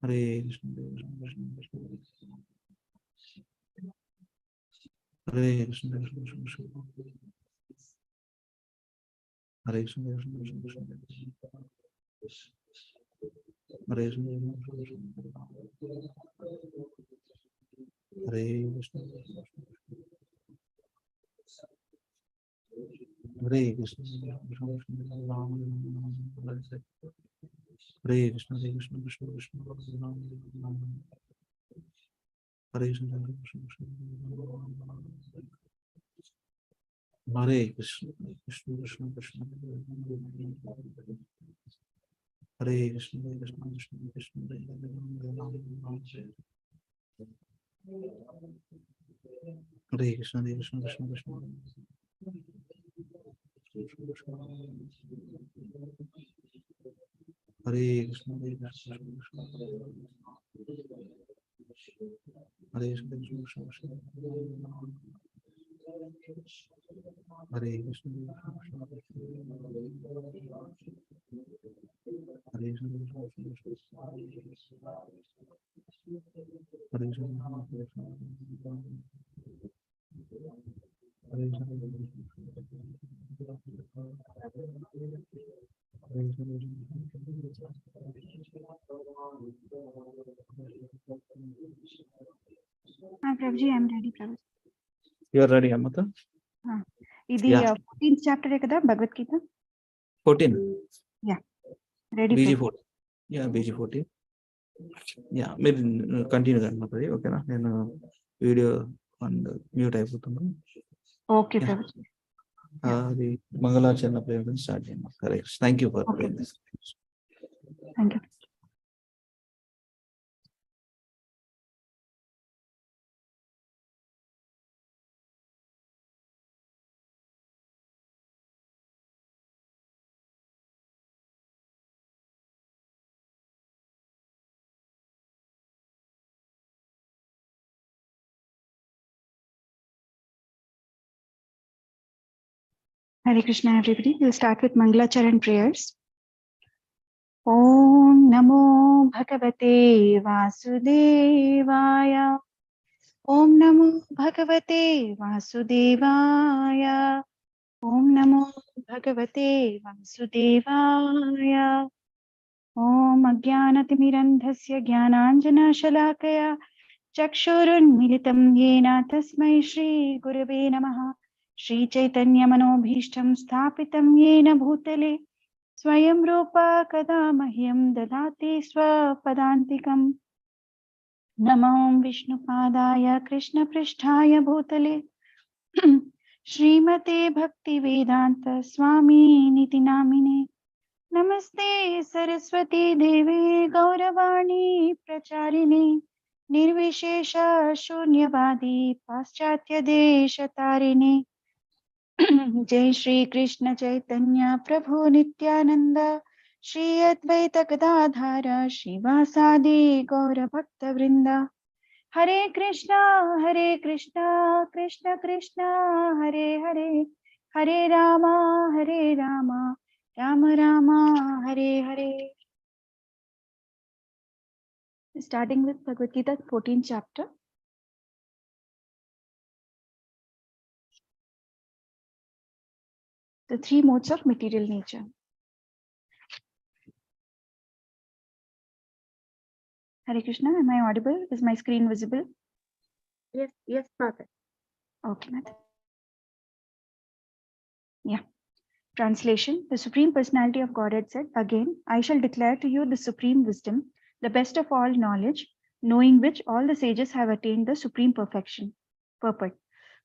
Hare Krishna, Krishna Krishna, Hare Krishna, Krishna Krishna, Hare Krishna, Krishna Krishna, Hare Krishna, Hare Krishna, Hare Krishna, Ram Hare Krishna, Krishna Krishna, Hare Krishna, Krishna Hare Krishna, Krishna Krishna, Hare Krishna, Krishna Krishna, Hare Krishna, Krishna Krishna, Hare Krishna, Hare Krishna, Hare Krishna, Hare Krishna, Hare Prabhuji, I am ready, Prabhuji. You are ready, Amata? ఇది 14th chapter కదా Bhagavad Gita? 14. Yeah, ready. BG14. Yeah, BG14. Yeah, మీరు continue కండి మాతాజీ. ఓకేనా, నేను video and mute అయిపోతున్నాను. Okay Prabhuji. అది మంగళాచరణ ప్రేమ స్టార్ట్ చేయండి. Correct. Thank you for praying this. Thank you. Hare Krishna, everybody. We'll start with Mangalacharan prayers. Om Namo Bhagavate Vasudevaya. Om Namo Bhagavate Vasudevaya. Om Namo Bhagavate Vasudevaya. Om Ajnanaatimirandhasya Jnananjanashalakaya Chakshurunmilitam Yena Tasmai Shri Gurave Namaha. Shri Chaitanya Manobhishtam Sthapitam Yena Bhutale Swayam Rupa Kada Mahyam Dadati Swapadantikam. Namo Vishnupadaya Krishna Pristhaya Bhutale Srimate Bhakti Vedanta Swami Niti Namine. Namaste Saraswati Devi Gauravani Pracharine Nirvishesha Shunyavadi Paschatya Desha Tarine. Jai Shri Krishna Chaitanya Prabhu Nityananda Shri Advaita Gadadhara Shivasadi Gaura Bhakta Vrinda. Hare Krishna Krishna Krishna Hare Hare Hare Rama Rama Rama Hare Hare. Starting with Bhagavad Gita 14th chapter. the three modes of material nature. Hare Krishna, am I audible? Is my screen visible? Yes, Mata. Okay, Mata. Yeah. Translation. The Supreme Personality of Godhead said, again, I shall declare to you the supreme wisdom, the best of all knowledge, knowing which all the sages have attained the supreme perfection. Purport.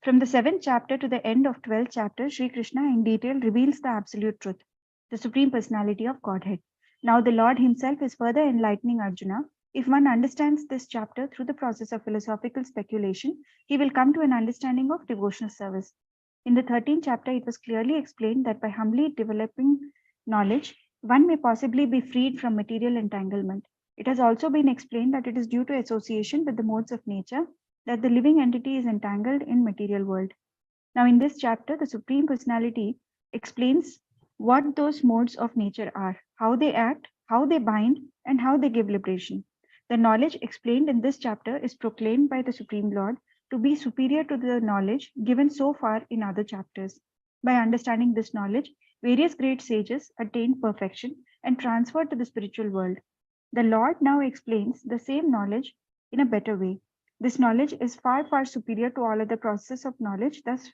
From the 7th chapter to the end of 12th chapter, Sri Krishna in detail reveals the absolute truth, the Supreme Personality of Godhead. Now the Lord himself is further enlightening Arjuna. If one understands this chapter through the process of philosophical speculation, he will come to an understanding of devotional service. In the 13th chapter, it was clearly explained that by humbly developing knowledge, one may possibly be freed from material entanglement. It has also been explained that it is due to association with the modes of nature that the living entity is entangled in material world. Now, in this chapter, the Supreme Personality explains what those modes of nature are, how they act, how they bind, and how they give liberation. The knowledge explained in this chapter is proclaimed by the Supreme Lord to be superior to the knowledge given so far in other chapters. By understanding this knowledge, various great sages attained perfection and transferred to the spiritual world. The Lord now explains the same knowledge in a better way. This knowledge is far, far superior to all other processes of knowledge thus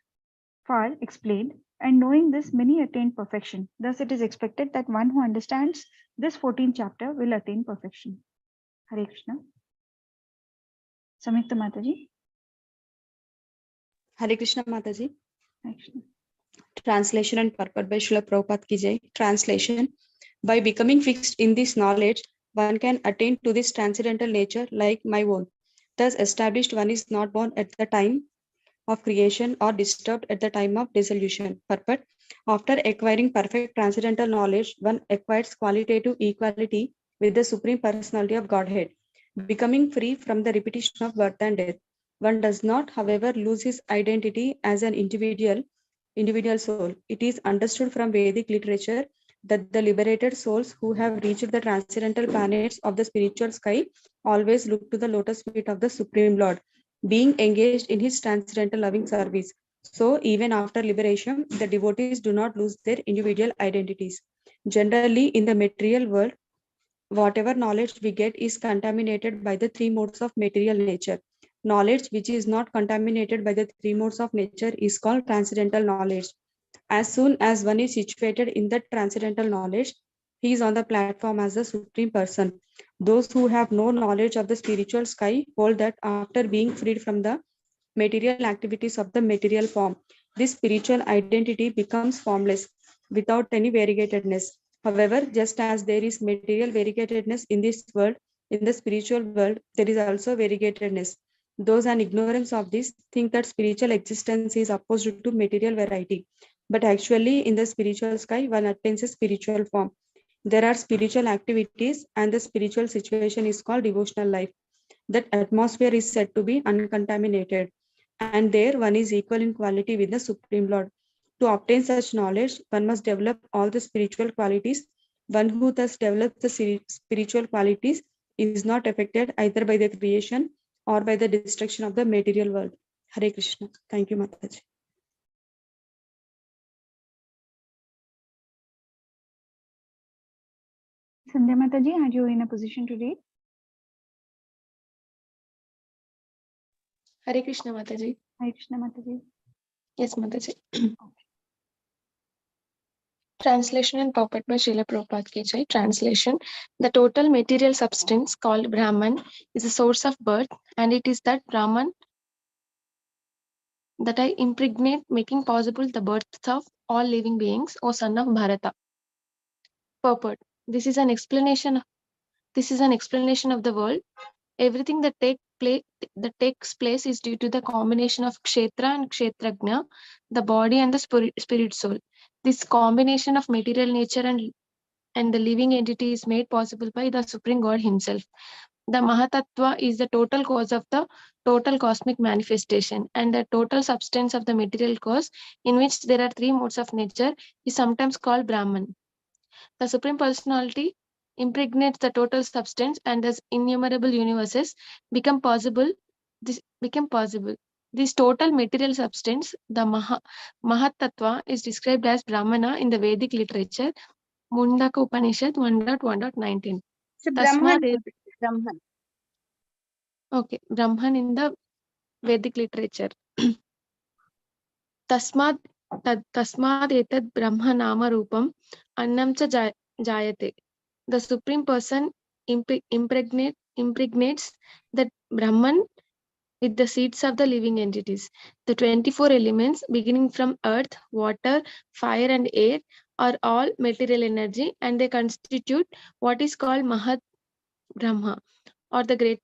far explained, and knowing this, many attain perfection. Thus, it is expected that one who understands this 14th chapter will attain perfection. Hare Krishna. Samhita Mataji. Hare Krishna Mataji. Hare Krishna. Translation and purport by Srila Prabhupada ki jai. Translation. By becoming fixed in this knowledge, one can attain to this transcendental nature like my own. Thus established, one is not born at the time of creation or disturbed at the time of dissolution. Purport. After acquiring perfect transcendental knowledge, one acquires qualitative equality with the Supreme Personality of Godhead, becoming free from the repetition of birth and death. One does not, however, lose his identity as an individual soul. It is understood from Vedic literature that the liberated souls who have reached the transcendental planets of the spiritual sky always look to the lotus feet of the Supreme Lord, being engaged in his transcendental loving service. So, even after liberation, the devotees do not lose their individual identities. Generally, in the material world, whatever knowledge we get is contaminated by the three modes of material nature. Knowledge which is not contaminated by the three modes of nature is called transcendental knowledge. As soon as one is situated in the transcendental knowledge, he is on the platform as the Supreme Person. Those who have no knowledge of the spiritual sky hold that after being freed from the material activities of the material form, this spiritual identity becomes formless without any variegatedness. However, just as there is material variegatedness in this world, in the spiritual world, there is also variegatedness. Those in ignorance of this think that spiritual existence is opposed to material variety. But actually, in the spiritual sky, one attains a spiritual form. There are spiritual activities, and the spiritual situation is called devotional life. That atmosphere is said to be uncontaminated, and there one is equal in quality with the Supreme Lord. To obtain such knowledge, one must develop all the spiritual qualities. One who thus develops the spiritual qualities is not affected either by the creation or by the destruction of the material world. Hare Krishna. Thank you, Mataji. Sandhya Mataji, are you in a position to read? Hare Krishna Mataji. Hare Krishna Mataji. Yes, Mataji. Translation and purport by Srila Prabhupada ki jai. Translation. The total material substance called Brahman is a source of birth, and it is that Brahman that I impregnate, making possible the birth of all living beings, O son of Bharata. Purport. This is an explanation of the world. Everything that takes place is due to the combination of Kshetra and Kshetrajna, the body and the spirit soul. This combination of material nature and the living entity is made possible by the Supreme God himself. The Mahatattva is the total cause of the total cosmic manifestation, and the total substance of the material cause, in which there are three modes of nature, is sometimes called Brahman. The Supreme Personality impregnates the total substance, and thus innumerable universes become possible. This total material substance, the Mahat Tattva, is described as Brahmana in the Vedic literature, Mundaka Upanishad 1.1.19. So Brahman. Tasmad, Brahman. okay, Brahman in the Vedic literature. Tasmad etad Brahma Nama Rupam Annam cha Jayate. The Supreme Person impregnates that Brahman with the seeds of the living entities. The 24 elements, beginning from earth, water, fire, and air, are all material energy, and they constitute what is called Mahat Brahma, or the great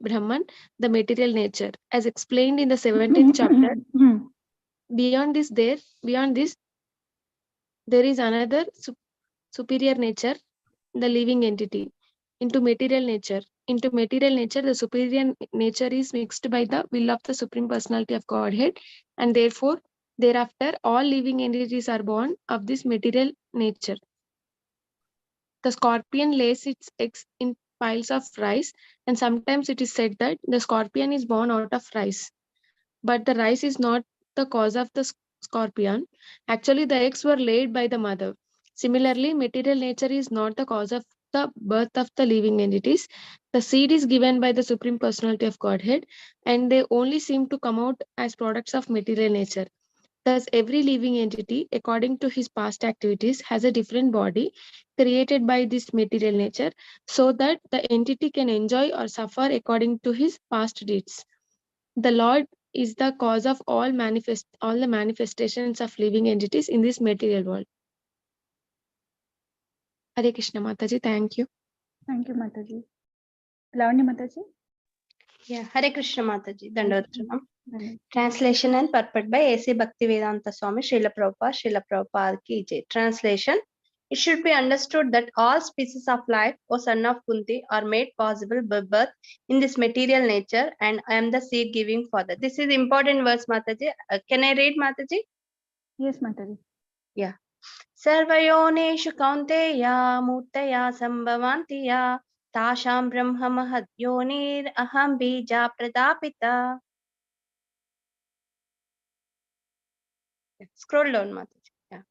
Brahman, the material nature, as explained in the 17th chapter. Beyond this, there is another superior nature, the living entity. Into material nature, the superior nature is mixed by the will of the Supreme Personality of Godhead, and therefore, thereafter, all living entities are born of this material nature. The scorpion lays its eggs in piles of rice, and sometimes it is said that the scorpion is born out of rice. But the rice is not the cause of the scorpion. Actually, the eggs were laid by the mother. Similarly, material nature is not the cause of the birth of the living entities. The seed is given by the Supreme Personality of Godhead, and they only seem to come out as products of material nature. Thus, every living entity, according to his past activities, has a different body created by this material nature, so that the entity can enjoy or suffer according to his past deeds. The Lord is the cause of all the manifestations of living entities in this material world. Hare Krishna Mataji, thank you. Thank you, Mataji. Lavanya Mataji. Yeah, Hare Krishna Mataji, Dandavatranam. Translation and purport by A.C. Bhaktivedanta Swami Srila Prabhupada ki jai. Translation. It should be understood that all species of life, O son of Kunti, are made possible by birth in this material nature, and I am the seed giving father. This is important verse, Mataji. Can I read, Mataji? Yes, Mataji. Yeah. Sarvayoneshu kaunteya murtaya sambhavanti ya Tasham Brahma Mahad Yonir Aham Bija Pradapita. Scroll down, Mataji.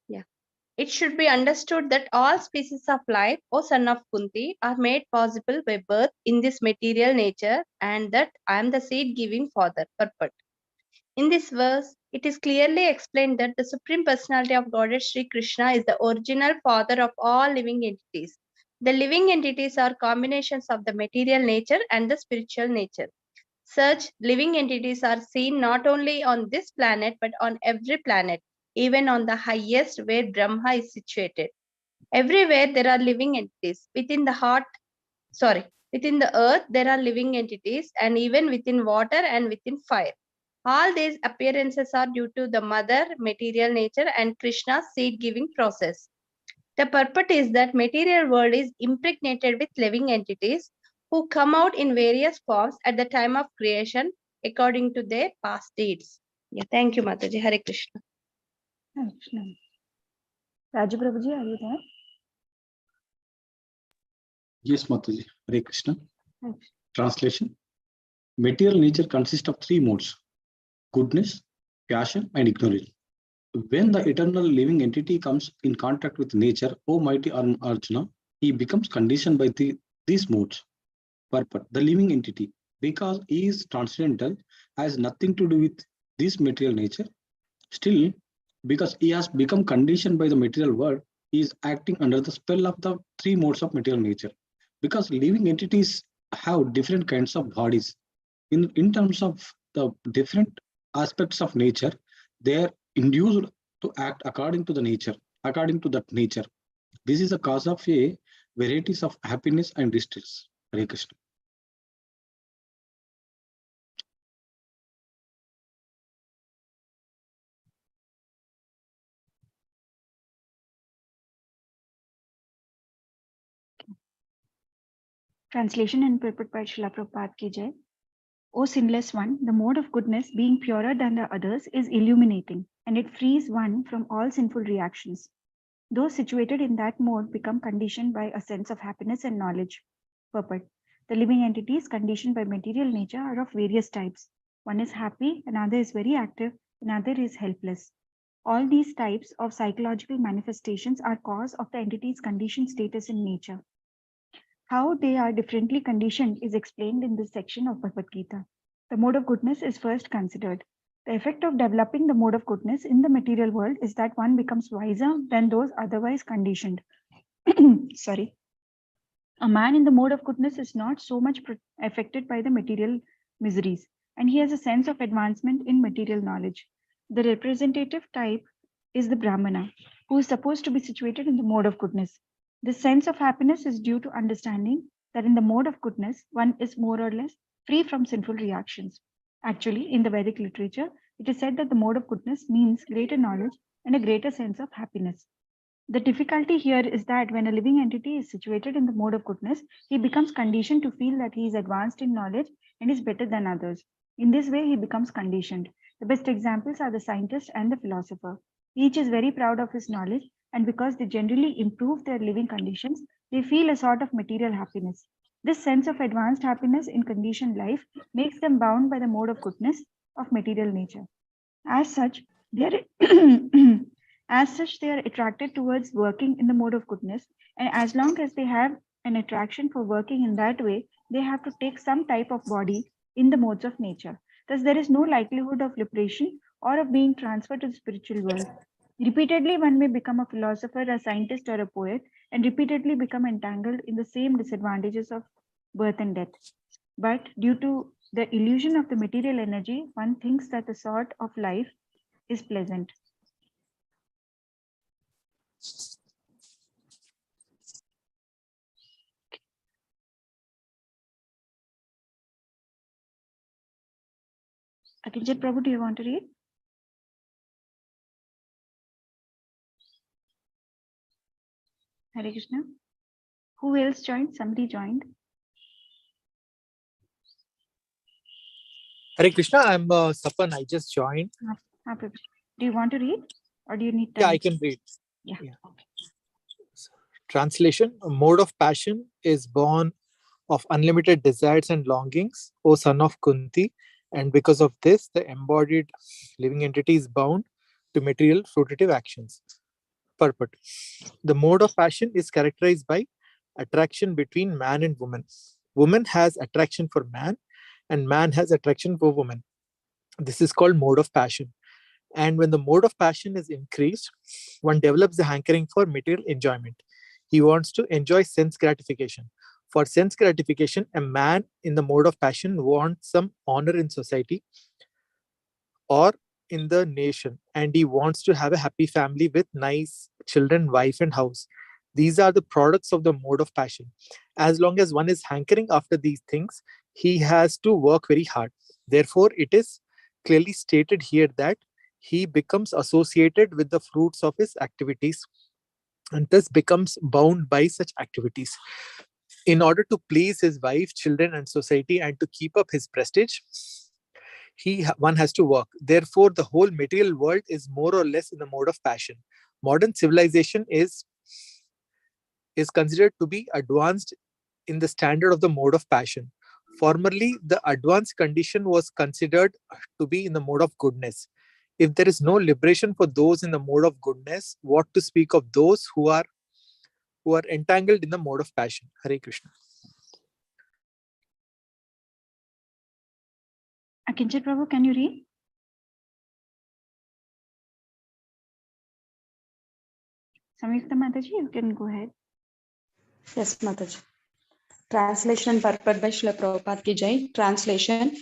Yeah. It should be understood that all species of life, O son of Kunti, are made possible by birth in this material nature, and that I am the seed giving father. Purport. In this verse, it is clearly explained that the Supreme Personality of Godhead Sri Krishna is the original father of all living entities. The living entities are combinations of the material nature and the spiritual nature. Such living entities are seen not only on this planet but on every planet, even on the highest where Brahma is situated. Everywhere there are living entities. Within the earth there are living entities, and even within water and within fire. All these appearances are due to the mother, material nature, and Krishna's seed-giving process. The purport is that material world is impregnated with living entities who come out in various forms at the time of creation according to their past deeds. Yeah, thank you, Mataji. Hare Krishna. Hare Krishna. Raju Prabhuji, are you there? Yes, Mataji. Hare Krishna. Translation. Material nature consists of three modes: goodness, passion, and ignorance. When the eternal living entity comes in contact with nature, O mighty Arjuna, he becomes conditioned by these modes. Purport. The living entity, because he is transcendental, has nothing to do with this material nature. Still, because he has become conditioned by the material world, he is acting under the spell of the three modes of material nature. Because living entities have different kinds of bodies. In terms of the different aspects of nature, they are induced to act according to that nature. This is the cause of a varieties of happiness and distress. Hare Krishna. Translation and purport by Srila Prabhupada ki jai. O sinless one, the mode of goodness, being purer than the others, is illuminating, and it frees one from all sinful reactions. Those situated in that mode become conditioned by a sense of happiness and knowledge. Purport. The living entities conditioned by material nature are of various types. One is happy, another is very active, another is helpless. All these types of psychological manifestations are cause of the entity's conditioned status in nature. How they are differently conditioned is explained in this section of Bhagavad Gita. The mode of goodness is first considered. The effect of developing the mode of goodness in the material world is that one becomes wiser than those otherwise conditioned. Sorry. A man in the mode of goodness is not so much affected by the material miseries, and he has a sense of advancement in material knowledge. The representative type is the Brahmana, who is supposed to be situated in the mode of goodness. This sense of happiness is due to understanding that in the mode of goodness, one is more or less free from sinful reactions. Actually, in the Vedic literature, it is said that the mode of goodness means greater knowledge and a greater sense of happiness. The difficulty here is that when a living entity is situated in the mode of goodness, he becomes conditioned to feel that he is advanced in knowledge and is better than others. In this way, he becomes conditioned. The best examples are the scientist and the philosopher. Each is very proud of his knowledge, and because they generally improve their living conditions, they feel a sort of material happiness. This sense of advanced happiness in conditioned life makes them bound by the mode of goodness of material nature. As such, they are they are attracted towards working in the mode of goodness, and as long as they have an attraction for working in that way, they have to take some type of body in the modes of nature. Thus, there is no likelihood of liberation or of being transferred to the spiritual world. Repeatedly, one may become a philosopher, a scientist, or a poet, and repeatedly become entangled in the same disadvantages of birth and death. But due to the illusion of the material energy, one thinks that the sort of life is pleasant. Akinjit Prabhu, do you want to read? Hare Krishna. Who else joined? Somebody joined. Hare Krishna, I'm Sapan. I just joined. Do you want to read or do you need time? Yeah, I can read. Yeah. Okay. Translation: a mode of passion is born of unlimited desires and longings, O son of Kunti, and because of this, the embodied living entity is bound to material fruitive actions. Purport: the mode of passion is characterized by attraction between man and woman. Woman has attraction for man, and man has attraction for woman. This is called mode of passion. And when the mode of passion is increased, one develops the hankering for material enjoyment. He wants to enjoy sense gratification. For sense gratification, a man in the mode of passion wants some honor in society or in the nation, and he wants to have a happy family with nice children, wife, and house. These are the products of the mode of passion. As long as one is hankering after these things, he has to work very hard. Therefore, it is clearly stated here that he becomes associated with the fruits of his activities and thus becomes bound by such activities. In order to please his wife, children, and society, and to keep up his prestige, one has to work. Therefore, the whole material world is more or less in the mode of passion. Modern civilization is considered to be advanced in the standard of the mode of passion. Formerly, the advanced condition was considered to be in the mode of goodness. If there is no liberation for those in the mode of goodness, what to speak of those who are entangled in the mode of passion? Hare Krishna. Akinjit Prabhu, can you read? Samhita Mataji, you can go ahead. Yes, Mataji. Translation and purport by Srila Prabhupada Ki Jai. Translation: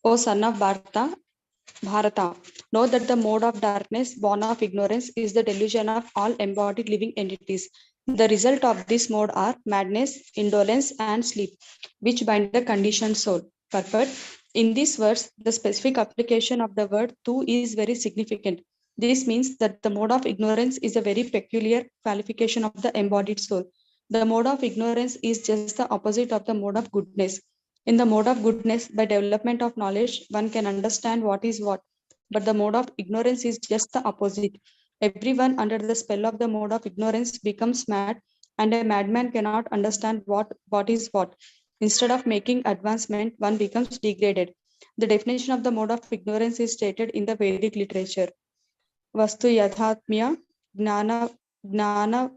O son of Bharata, know that the mode of darkness, born of ignorance, is the delusion of all embodied living entities. The result of this mode are madness, indolence, and sleep, which bind the conditioned soul. Purport: in this verse, the specific application of the word tu is very significant. This means that the mode of ignorance is a very peculiar qualification of the embodied soul. The mode of ignorance is just the opposite of the mode of goodness. In the mode of goodness, by development of knowledge, one can understand what is what. But the mode of ignorance is just the opposite. Everyone under the spell of the mode of ignorance becomes mad, and a madman cannot understand what is what. Instead of making advancement, one becomes degraded. The definition of the mode of ignorance is stated in the Vedic literature. Vastu yathatmya gnana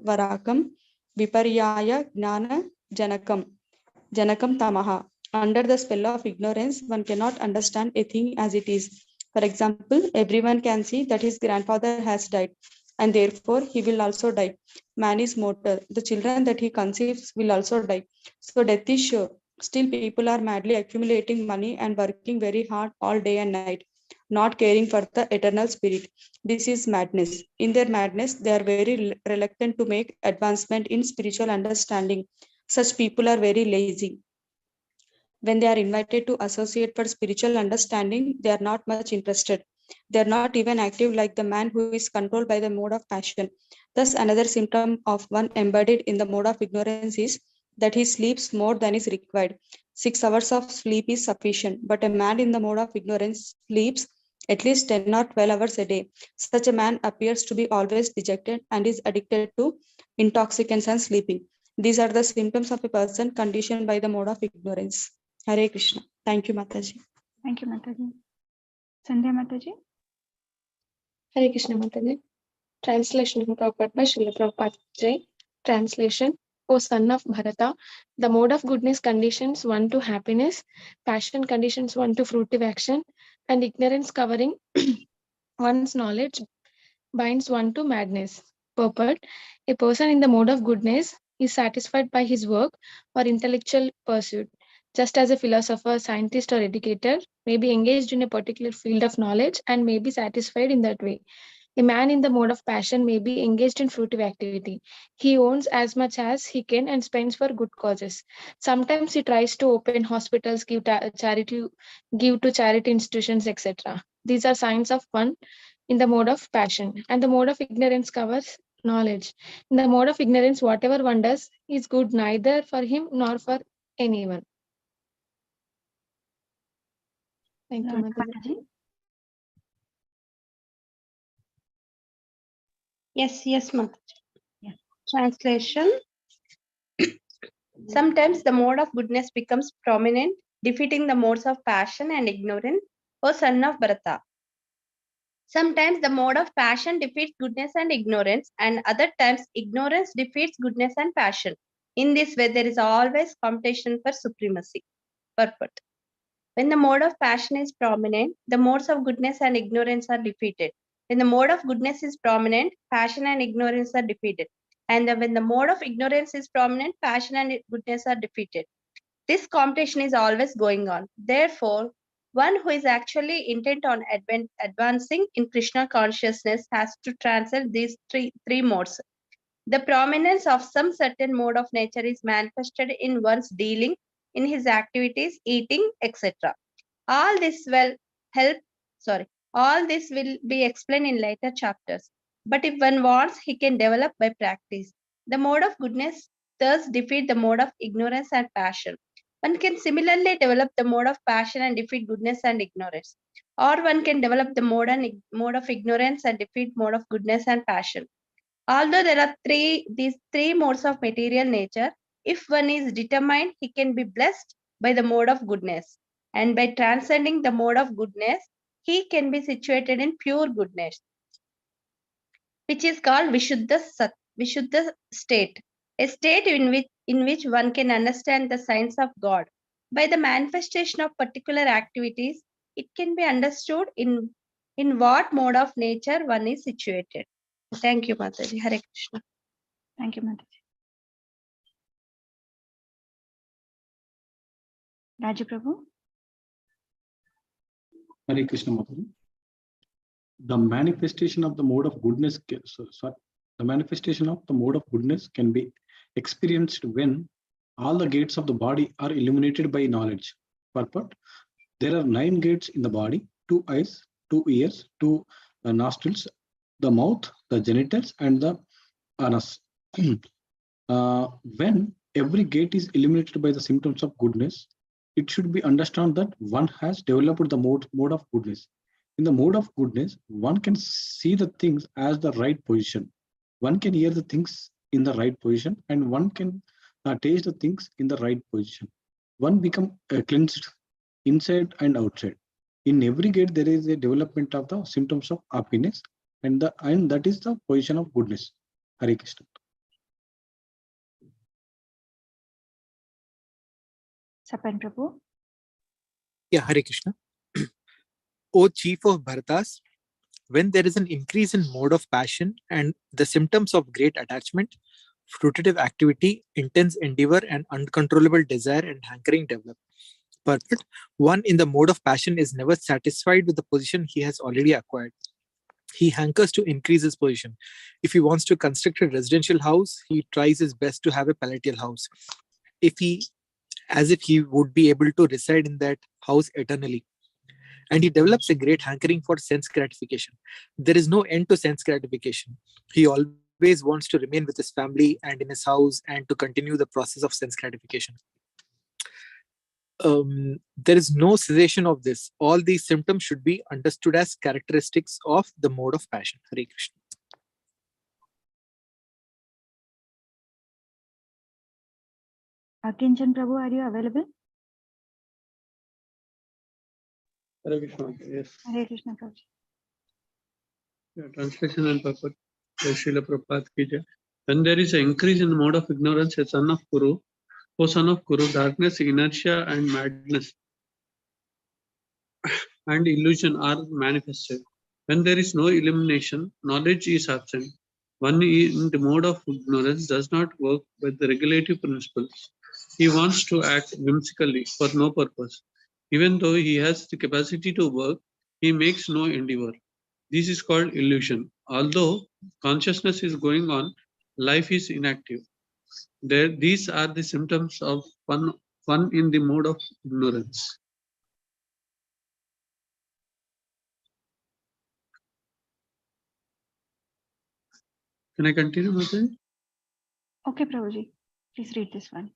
varakam viparyaya gnana janakam tamaha. Under the spell of ignorance, one cannot understand a thing as it is. For example, everyone can see that his grandfather has died, and therefore he will also die. Man is mortal. The children that he conceives will also die. So death is sure. Still, people are madly accumulating money and working very hard all day and night, not caring for the eternal spirit. This is madness. In their madness, they are very reluctant to make advancement in spiritual understanding. Such people are very lazy. When they are invited to associate for spiritual understanding, they are not much interested. They are not even active like the man who is controlled by the mode of passion. Thus, another symptom of one embodied in the mode of ignorance is that he sleeps more than is required. 6 hours of sleep is sufficient, but a man in the mode of ignorance sleeps at least 10 or 12 hours a day. Such a man appears to be always dejected and is addicted to intoxicants and sleeping. These are the symptoms of a person conditioned by the mode of ignorance. Hare Krishna. Thank you, Mataji. Thank you, Mataji. Sandhya Mataji. Hare Krishna Mataji. Translation Prabhupada by Srila Prabhupada Jai. Translation: O son of Bharata, the mode of goodness conditions one to happiness, passion conditions one to fruitive action, and ignorance covering one's knowledge binds one to madness. Purport: a person in the mode of goodness is satisfied by his work or intellectual pursuit, just as a philosopher, scientist, or educator may be engaged in a particular field of knowledge and may be satisfied in that way. A man in the mode of passion may be engaged in fruitive activity. He owns as much as he can and spends for good causes. Sometimes he tries to open hospitals, give to charity institutions, etc. These are signs of one in the mode of passion, and the mode of ignorance covers knowledge. In the mode of ignorance, whatever one does is good neither for him nor for anyone. Thank you, Mataji. Yes, Mataji. Yeah. Translation. Sometimes the mode of goodness becomes prominent, defeating the modes of passion and ignorance, O son of Bharata. Sometimes the mode of passion defeats goodness and ignorance, and other times ignorance defeats goodness and passion. In this way, there is always competition for supremacy. Purport. When the mode of passion is prominent, the modes of goodness and ignorance are defeated. When the mode of goodness is prominent, passion and ignorance are defeated. And when the mode of ignorance is prominent, passion and goodness are defeated. This competition is always going on. Therefore, one who is actually intent on advancing in Krishna consciousness has to transcend these three modes. The prominence of some certain mode of nature is manifested in one's dealing, in his activities, eating, etc. All this will be explained in later chapters. But if one wants, he can develop by practice. The mode of goodness thus defeat the mode of ignorance and passion. One can similarly develop the mode of passion and defeat goodness and ignorance. Or one can develop the mode of ignorance and defeat mode of goodness and passion. Although there are these three modes of material nature, if one is determined, he can be blessed by the mode of goodness. And by transcending the mode of goodness, he can be situated in pure goodness, which is called Vishuddha state, a state in which one can understand the signs of God. By the manifestation of particular activities, it can be understood in what mode of nature one is situated. Thank you, Mataji. Hare Krishna. Thank you, Mataji. Raja Prabhu. Hare Krishna Mataji. The manifestation of the mode of goodness, the manifestation of the mode of goodness can be experienced when all the gates of the body are illuminated by knowledge. Purport: there are 9 gates in the body: 2 eyes, 2 ears, 2 nostrils, the mouth, the genitals, and the anus. When every gate is illuminated by the symptoms of goodness, it should be understood that one has developed the mode of goodness. In the mode of goodness, one can see the things as the right position. One can hear the things in the right position, and one can taste the things in the right position. one become cleansed inside and outside. In every gate, there is a development of the symptoms of happiness, and that is the position of goodness. Hare Krishna. Sapan Prabhu. Yeah, Hare Krishna. O chief of Bharatas, when there is an increase in mode of passion and the symptoms of great attachment, fruitive activity, intense endeavor, and uncontrollable desire and hankering develop. Purport: one in the mode of passion is never satisfied with the position he has already acquired. He hankers to increase his position. If he wants to construct a residential house, he tries his best to have a palatial house. As if he would be able to reside in that house eternally. And he develops a great hankering for sense gratification. There is no end to sense gratification. He always wants to remain with his family and in his house and to continue the process of sense gratification. There is no cessation of this. All these symptoms should be understood as characteristics of the mode of passion. Hare Krishna. Akinchan Prabhu, are you available? Hare Krishna. Yes. Hare Krishna Prabhu. Yeah, translation and purport. Srila Prabhupada ki jai. When there is an increase in the mode of ignorance, a son of Kuru, O son of Kuru, darkness, inertia, and madness and illusion are manifested. When there is no illumination, knowledge is absent. One in the mode of ignorance does not work by the regulative principles. He wants to act whimsically for no purpose. Even though he has the capacity to work, he makes no endeavor. This is called illusion. Although consciousness is going on, life is inactive. These are the symptoms of one in the mode of ignorance. Can I continue, Mataji? Okay, Prabhuji. Please read this one.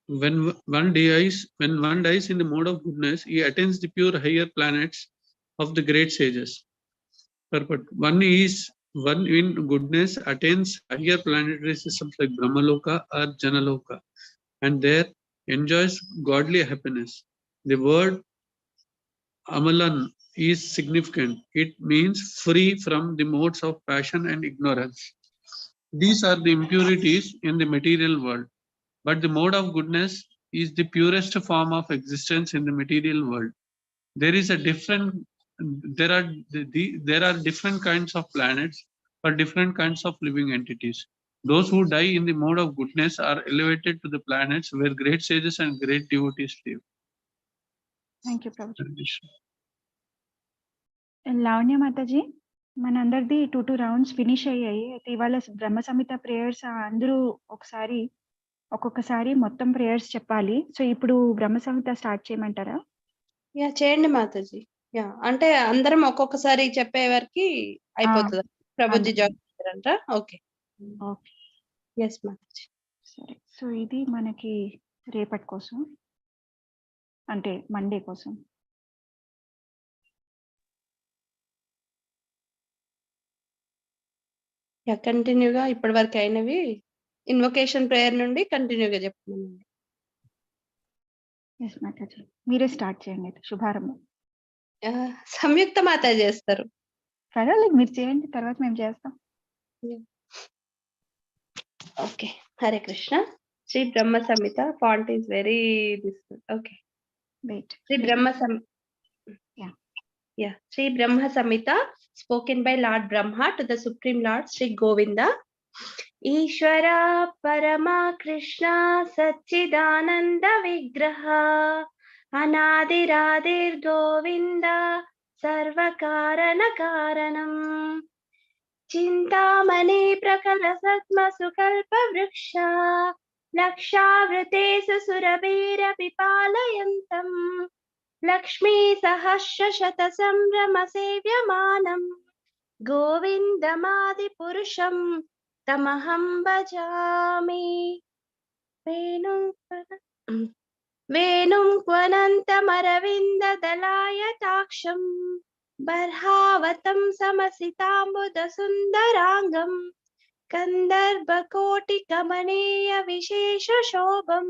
When one dies in the mode of goodness, he attains the pure higher planets of the great sages. Purport: one in goodness attains higher planetary systems like Brahmaloka or Janaloka, and there enjoys godly happiness. The word Amalan is significant. It means free from the modes of passion and ignorance. These are the impurities in the material world. But the mode of goodness is the purest form of existence in the material world. There are different kinds of planets for different kinds of living entities. Those who die in the mode of goodness are elevated to the planets where great sages and great devotees live. Thank you, Prabhuji. Lavanya Mataji, మనందరిది 2 rounds finish అయ్యాయి. అయితే ఇవాళ బ్రహ్మ సంహిత prayers అందరూ ఒక్కొక్కసారి మొత్తం prayers చెప్పాలి. So ఇప్పుడు బ్రహ్మ సంహిత start చేయమంటారా? Yeah చేయండి మాతాజీ. యా అంటే అందరం ఒక్కొక్కసారి చెప్పే వరకు అయిపోతుంది. ప్రభుజీ జాయిన్ చేస్తారంట. Okay okay. ఎస్ మాతాజీ. సరే. సో ఇది మనకి రేపటి కోసం, అంటే మండే కోసం. యా కంటిన్యూగా ఇప్పటి వరకు అయినవి ఇన్వొకేషన్ ప్రేయర్ నుండి కంటిన్యూగా చెప్తున్నానండి. ఎస్ మాతాజీ, మీరే స్టార్ట్ చేయండి. శుభారంభం. సంయుక్త మాతాజీ చేస్తారు. పర్వాలేదు, మీరు చేయండి, తర్వాత మేము చేస్తాం. Okay. Hare Krishna. Shri Brahma Samhita font is very this. Okay. Wait. Shri Brahma Samhita spoken by Lord Brahma to the Supreme Lord Sri Govinda. Ishvara Parama Krishna Satchidananda Vigraha Anadiradir Govinda Sarvakarana Karanam Chintamani Prakala Satma Sukalpa Vriksha Lakshavrate Surabhira Pipalayantam Lakshmi Sahasra Shata Sambrama Sevyamanam Govindamadi Purusham Tamaham Bhajami Venum Kvanantamaravinda Dalayaksham Barhavatam Samasitambuda Sundarangam Kandarbha Koti Kamaneya Vishesha Shobham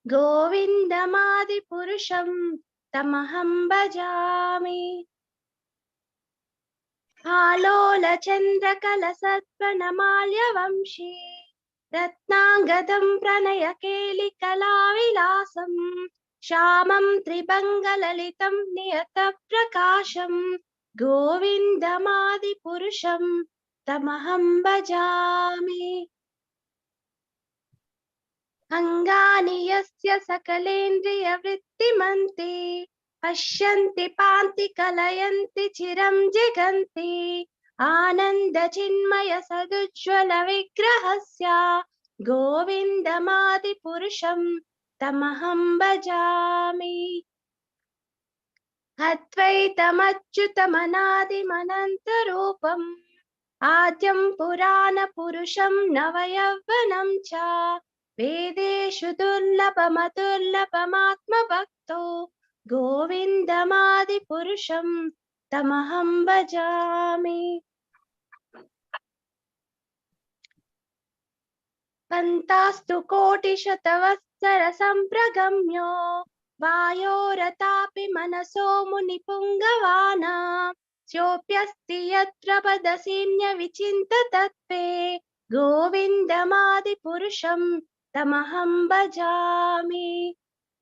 गोविन्दमादिपुरुषं तमहं भजामि आलोलचन्द्रकलसत्वनमाल्यवंशी रत्नाङ्गदं प्रणयकेलिकलाविलासं श्यामं त्रिभङ्गललितं नियतप्रकाशं गोविन्दमादिपुरुषं तमहं भजामि अङ्गानि यस्य सकलेन्द्रियवृत्तिमन्ति पश्यन्ति पान्ति कलयन्ति चिरं जिगन्ति आनन्दचिन्मय सदुज्ज्वल विग्रहस्य गोविन्दमादिपुरुषं तमहं भजामि अद्वैतमच्युतमनादिमनन्तरूपम् आद्यं पुराणपुरुषं नवयौवनं च वेदेषु दुर्लभमदुर्लभमात्मभक्तो गोविन्दमादिपुरुषं तमहं भजामि पन्तास्तु कोटिशतवत्सरसम्प्रगम्यो वायोरतापि मनसो मुनिपुङ्गवाना स्योऽप्यस्ति यत्र पदसीम्यविचिन्ततत्त्वे गोविन्दमादिपुरुषं तमहं भजामि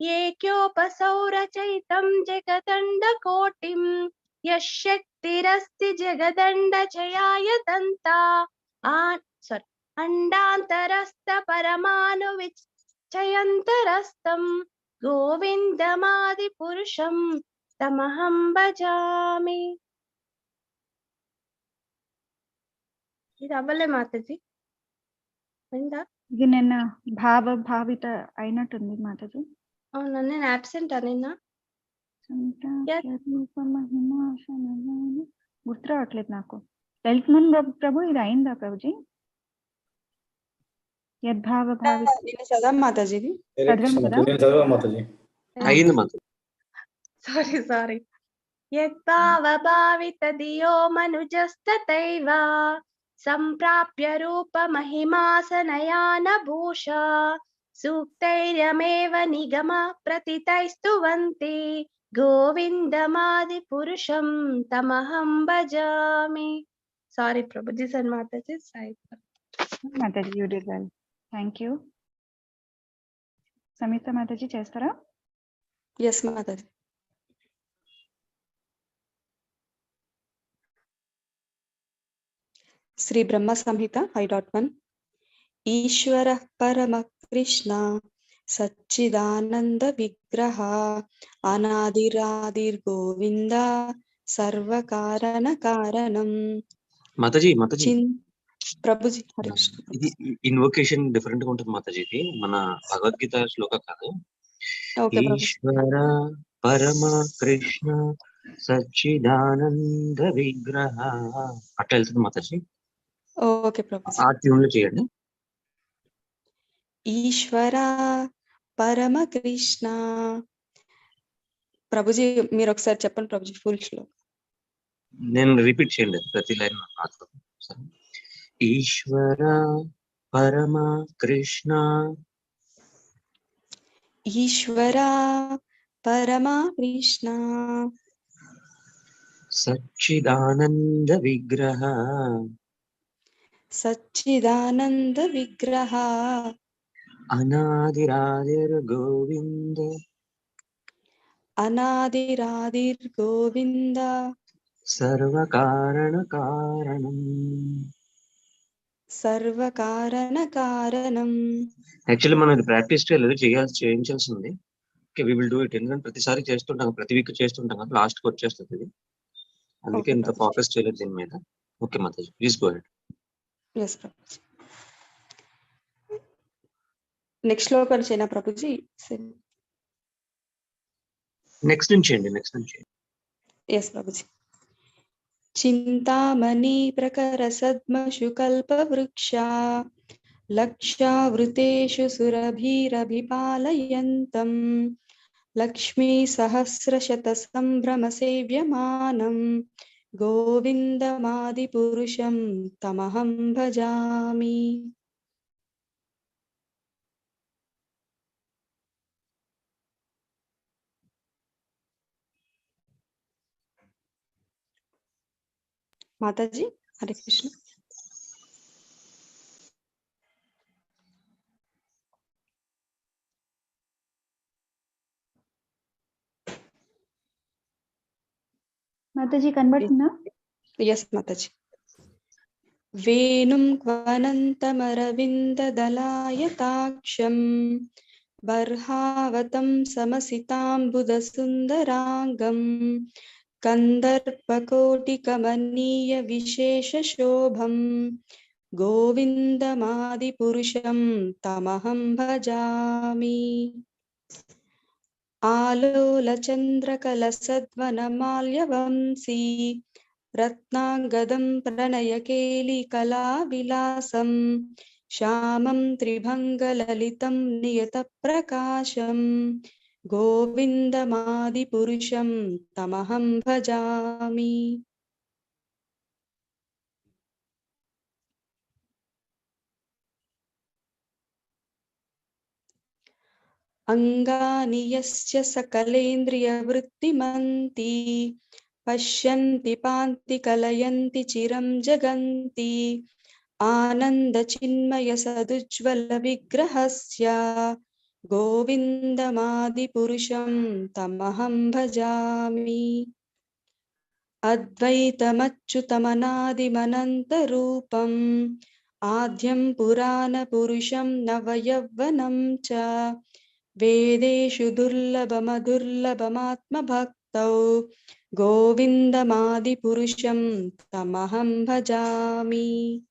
एकोपसौरचयितं जगदण्डकोटिं यः शक्तिरस्ति जगदण्डजयाय दन्ता अण्डान्तरस्थपरमाणुविचयन्तरस्तं गोविन्दमादिपुरुषं तमहं भजामि ఇది అవ్వలే మాతాజీ అయిందా ఇది నిన్న భావిత అయినట్టుంది మాతాజీ. అవునా నేను అబ్సెంట్ అనినా గుర్తు రావట్లేదు నాకు. లలితమన్ ప్రభు ఇది అయిందా ప్రభుజీ? యద్భావ భావిత చదవం మాతాజీ ఇది చదివాం కదా. అయింది మాతాజీ. సారీ యద్భావ భావిత దియో మనుజస్తతైవ సంప్రాప్య రూప మహిమాసనయాన భూషా సూక్తైర్యమేవ నిగమ ప్రతితైస్తువంతి గోవిందమాదిపురుషం తమహం భజామి. Sorry Prabhuji sir Mataji Sai Mataji you did well. Thank you. Samita Mataji చేస్తారా? ఎస్ మాతాజీ. శ్రీ బ్రహ్మ సంహిత 5.1 ఈశ్వర పరమ కృష్ణ సచ్చిదానంద విగ్రహ అనాదిరాదిర్ గోవింద సర్వకారణ కారణం. మాతాజీ ప్రభుజీ ఇది ఇన్వొకేషన్ డిఫరెంట్ గా ఉంటుంది మాతాజీ. ఇది మన భగవద్గీత శ్లోక కాదు. ఈశ్వర పరమ కృష్ణ సచ్చిదానంద విగ్రహ అట్లా వెళ్తుంది మాతాజీ. ఓకే ప్రభుజీ. ఆ ట్యూన్ లో చేయండి. ఈశ్వర పరమ కృష్ణ. ప్రభుజీ మీరు ఒకసారి చెప్పండి ప్రభుజీ ఫుల్ శ్లోక. నేను రిపీట్ చేయండి ప్రతి లైన్. ఈశ్వర పరమ కృష్ణ ఈశ్వర పరమ కృష్ణ సచ్చిదానంద విగ్రహ సచ్చిదానంద విగ్రహ అనాదిరాదిర్ గోవింద అనాదిరాదిర్ గోవింద సర్వకారణ కారణం. సర్వకారణ కారణం. యాక్చువల్లీ మనం ఇది ప్రాక్టీస్ చేయలేదు, చేయించాల్సింది. Okay we will do it. ఎందుకంటే ప్రతిసారి చేస్తుంటాం, ప్రతి వీక్ చేస్తుంటాం కదా, లాస్ట్ కి వచ్చేస్తుంది ఇది. అందుకే ఇంత ఫోకస్ చేయలేదు దీని మీద. Okay Mataji please go head. yes Prabhuji. Next శ్లోకం చేయనా ప్రభుజీ? నెక్స్ట్ నుంచి చేయండి. yes ప్రభుజీ. చింతామణి ప్రకర సద్మషు కల్పవృక్ష లక్ష్యావృతేషు సురభిరభిపాలయంతం లక్ష్మీ సహస్రశత సంభ్రమ సేవ్యమానం గోవిందమాదిపురుషం తమహం భజామి. Mataji, Hare Krishna. Mataji, convert now. Yes, Mataji. Venum kvanantamarvindadalayataaksham barhavatam samasitam budasundarangam kandarpakotikamaniya vishesha shobham govindamadipurusham tamaham bhajami. Alolachandrakalasadvanamalyavamsi Ratnangadam pranayakeli-kala-vilasam Shamam tribhangalalitam niyataprakasham Govindamadi-purusham tamaham bhajami. Angani yasya sakalendriya-vrittimanti Pashyanti panti kalayanti chiram jaganti Ananda chinmaya sadujvala vigrahasya Govindamadi purusham tamaham bhajami. Advaitamachyutamanadi mananta rupam Adhyam purana purusham navayavvanam cha Vedeshu durlabhamadurlabhamatma bhaktau Govindamadi purusham tamaham bhajami.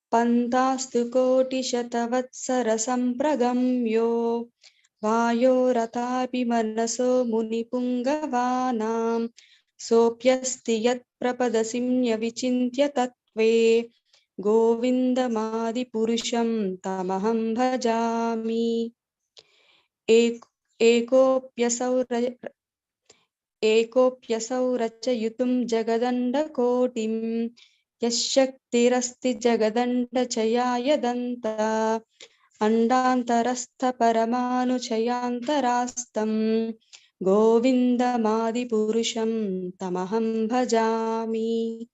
Pantastu koti shatavatsarasam pragamyo Vayo ratapi manaso munipungavanam Sopyasti yat prapadasimya vichintya tatve Govindamadi purusham tamaham bhajami. Ekopyasau rachayutum jagadandakotim Yashaktirasti jagadandachaya danta Andantarastha paramanu chayantarastam Govindamadi purusham tamaham bhajami.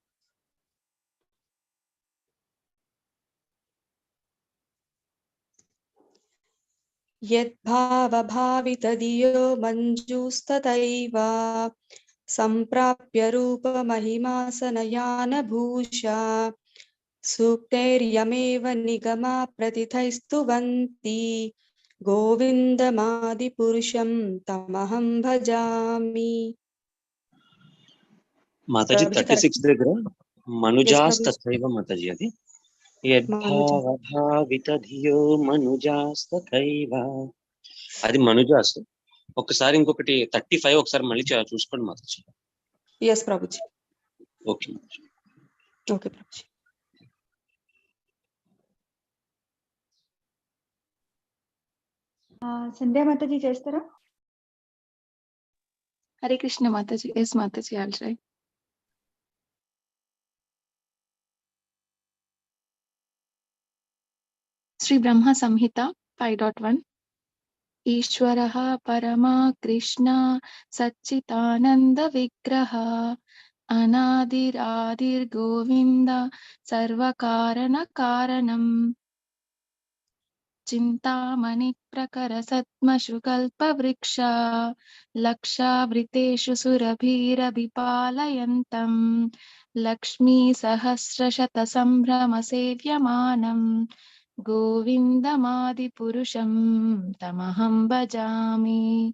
Yadbhava-bhavitadiyo manjustataiva Samprapya rupa mahimasanayana bhusha Sukteryameva nigama pratithaistuvanti Govindamadi purusham tamaham bhajami. Mataji, Prabhuji, 36 దగ్గర Yes, మనుజాస్ Prabhuji. తథైవ Mataji అది Manuja. యద్భావభావితధియో మనుజాస్ తథైవ అది మనుజాస్. ఒకసారి ఇంకొకటి 35 ఒకసారి మళ్ళీ చూసుకోండి Mataji. Yes, Prabhuji. Okay Okay, Prabhuji. Sandhya Mataji chestara? Hare Krishna Mataji. Yes, Mataji, I'll try. Sri Brahma Samhita 5.1. Ishwaraha Parama Krishna Satchitananda Vigraha Anadir Adir Govinda Sarvakarana Karanam Chintamani Prakara Satmashukalpa Vriksha Laksha Vriteshu Surabhira Vipalayantam Lakshmi Sahasra Shata Sambrama Sevyamanam Govindamadi Purusham Tamaham Bhajami.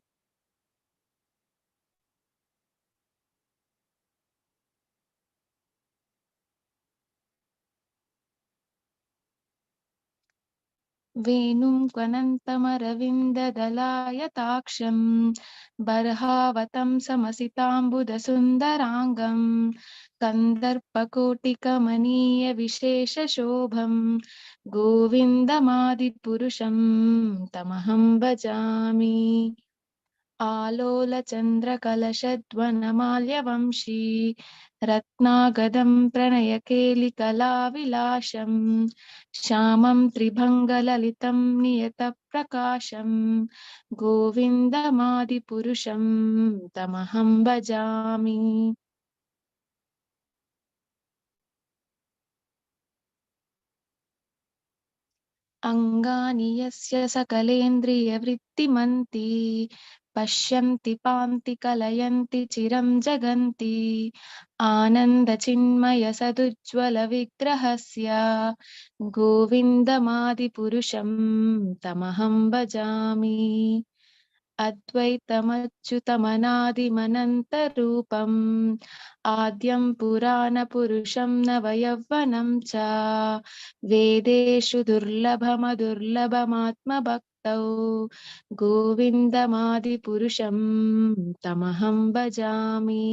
Venum Kvanantamaravindalayataaksham Barhavatam Samasitambudasundarangam Kandarpakotikamaniya Vishesha Shobham Govindamadi Purusham Tamaham Bhajami. Alola Chandra Kalashadvanamalya Vamshi रत्नागदं प्रणयकेलिकलाविलासं श्यामं त्रिभङ्गललितं नियतप्रकाशं गोविन्दमादिपुरुषं तमहं भजामि। अङ्गानि यस्य सकलेन्द्रियवृत्तिमन्ति पश्यन्ति पान्ति कलयन्ति चिरं जगन्ति आनन्दचिन्मयसदुज्ज्वलविग्रहस्य गोविन्दमादिपुरुषं तमहं भजामि। अद्वैतमच्युतमनादिमनन्तरूपम् आद्यं पुराणपुरुषं नवयौवनं च वेदेषु दुर्लभमदुर्लभमात्मभक्तौ गोविन्दमादिपुरुषं तमहं भजामि।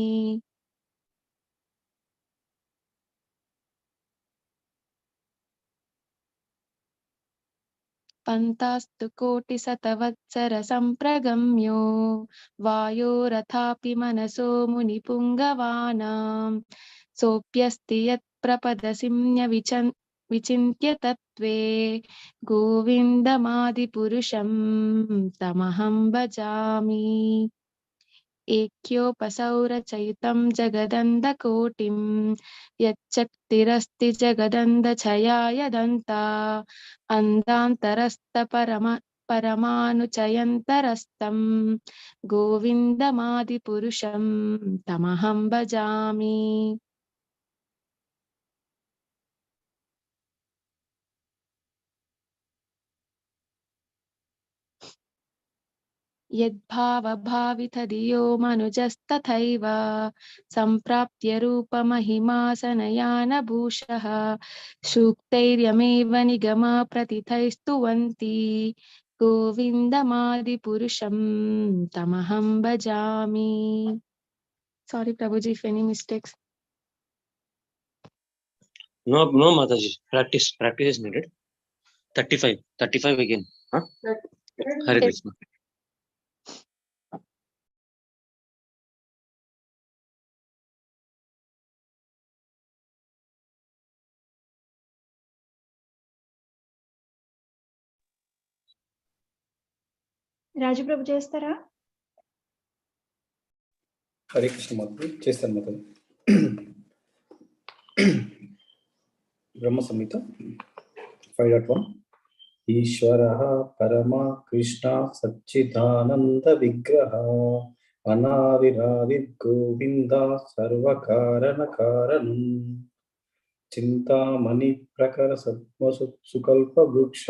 पन्तास्तु कोटिशतवत्सरसम्प्रगम्यो वायोरथापि मनसो मुनिपुङ्गवानां सोऽप्यस्ति यत्प्रपदसिम्न्यविचिन्त्य तत्त्वे गोविन्दमादिपुरुषं तमहं भजामि। एक्योपसौरचयितं जगदन्धकोटिं यच्चक्तिरस्ति जगदन्धछयाय दन्ता परमानुचयन्तरस्तं गोविन्दमादिपुरुषं तमहं भजामि। यद्भावभावितधियो मनुजस्तथैव सम्प्राप्य रूपमहिमा सनयानभूषः सूक्तैर्यमेव निगमा प्रतिथैस्तुवन्ति गोविन्दमादिपुरुषं तमहं भजामि। Sorry Prabhuji if any mistakes. No, Mataji. Practice is needed. 35 again. Huh? Hare Krishna. Raju Prabhu chestara? Hare Krishna Mataji. Chestan Mataji. Brahma Samhita 5.1 ईश्वरः परमा कृष्ण सच्चिदानंद विग्रह अनादिरादिर् गोविन्द सर्वकारण कारणम् चिन्तामणि प्रकर सुकल्प वृक्ष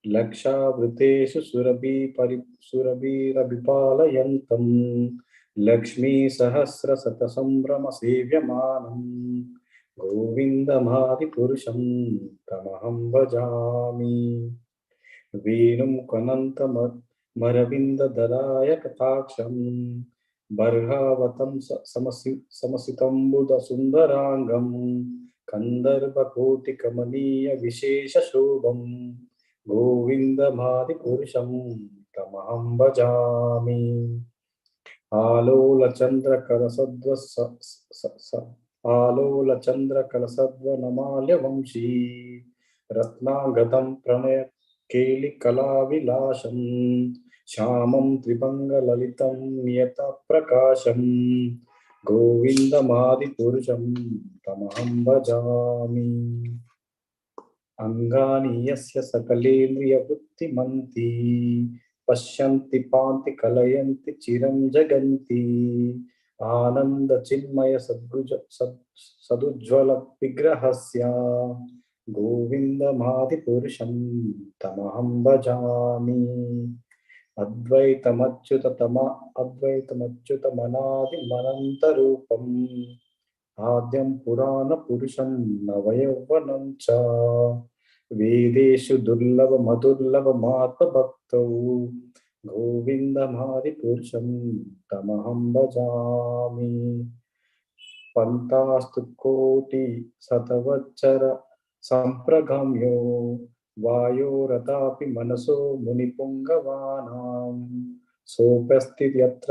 लक्षावृतेषु सुरभिरभिपालयन्तं लक्ष्मी सहस्र शत संभ्रम सेव्यमानम् गोविन्दमादिपुरुषं तमहं भजामि। वेणुं कनन्तमरविन्ददलाय कटाक्षं बर्हावतं समसितम्बुदसुन्दराङ्गं कन्दर्पकोटिकमनीय विशेषशोभं गोविन्दमादिपुरुषं तमहं भजामि। आलोलचन्द्रकलसद्वनमाल्यवंशी रत्नागतं प्रणय केलिकलाविलासं श्यामं त्रिभङ्गललितं नियतप्रकाशं गोविन्दमादिपुरुषं तमहं भजामि। अङ्गानि यस्य सकलेन्द्रियवृत्तिमन्ति पश्यन्ति पान्ति कलयन्ति चिरं जगन्ति आनन्दचिन्मय सदुज्ज्वल विग्रहस्य गोविन्दमादिपुरुषं तमहं भजामि। अद्वैतमच्युतमनादिमनन्तरूपम् आद्यं पुराणपुरुषं नवयौवनं च वेदेषु दुर्लभमदुर्लभमात्मभक्तौ गोविन्दमादिपुरुषं तमहं भजामि। पन्तास्तु कोटि शतवत्सर सम्प्रगम्यो वायोरथापि मनसो मुनिपुङ्गवानां सोऽप्यस्ति यत्र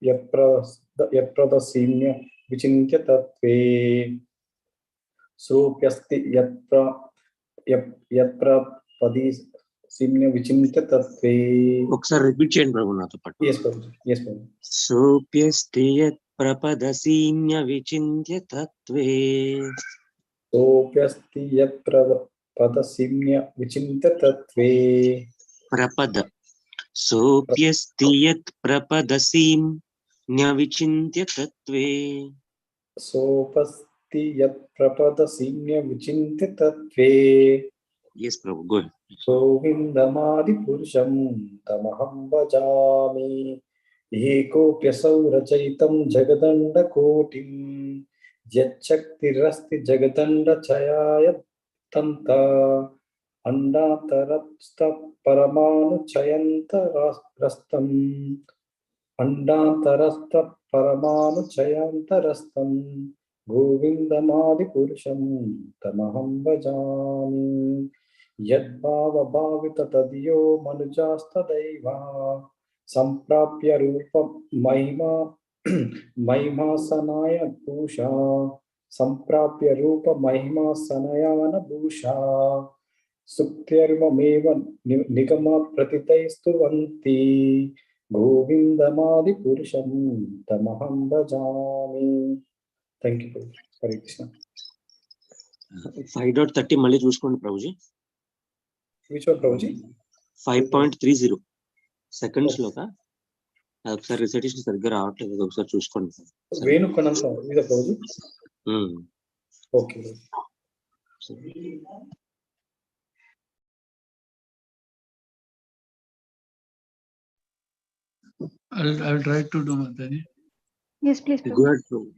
यत्प्रदसीम्य विचिन्त्य तत्त्वे स्वरूप्यस्ति यत्प्रदसीम्य विचिन्त्य तत्त्वे. ఒకసారి రిపీట్ చేయండి ప్రభు నాతో పాటు. Yes, Prabhuji. Yes, Prabhuji. సోప్యస్తి యత్ ప్రపదసీమ్య విచింత్య తత్వే. सोऽप्यस्ति यत्प्रपदसीम्य विचिन्त्य तत्त्वे. प्रपद सोऽप्यस्ति यत् प्रपदसीम्य विचिन्त्य तत्त्वे. सोऽप्यस्ति यत्प्रपदसीम्य विचिन्त्य तत्त्वे. Yes, Prabhu, go ahead. गोविन्दमादिपुरुषं तमहं भजामि एकोऽप्यसौ रचयितं जगदण्डकोटिं यच्छक्तिरस्ति जगदण्डचयाय तन्त अण्डान्तरस्थपरमाणुचयन्तरस्तम् अण्डान्तरस्थपरमाणुचयन्तरस्तम् गोविन्दमादिपुरुषं तमहं भजामि यद्भावभावित तदियो मनुजास्तदैव सम्प्राप्य रूपं महिमा महिमासनाय भूषा सम्प्राप्य रूप महिमासनयान भूषा सुक्त्यर्ममेव निगमा प्रतितैस्तुवन्ति गोविन्दमादिपुरुषं तमहं भजामि. Thank you, Hare Krishna. 5.30 మళ్ళీ చూసుకోండి Prabhuji. Which one, Prabhuji? 5.30 second శ్లోక. ఒకసారి రిసైటేషన్ సరిగ్గా రావట్లేదు, ఒకసారి చూసుకోండి. వేణు కనంత ఇదా Prabhuji? Okay. I'll try to do Mataji. Yes, please. Go ahead, Prabhu.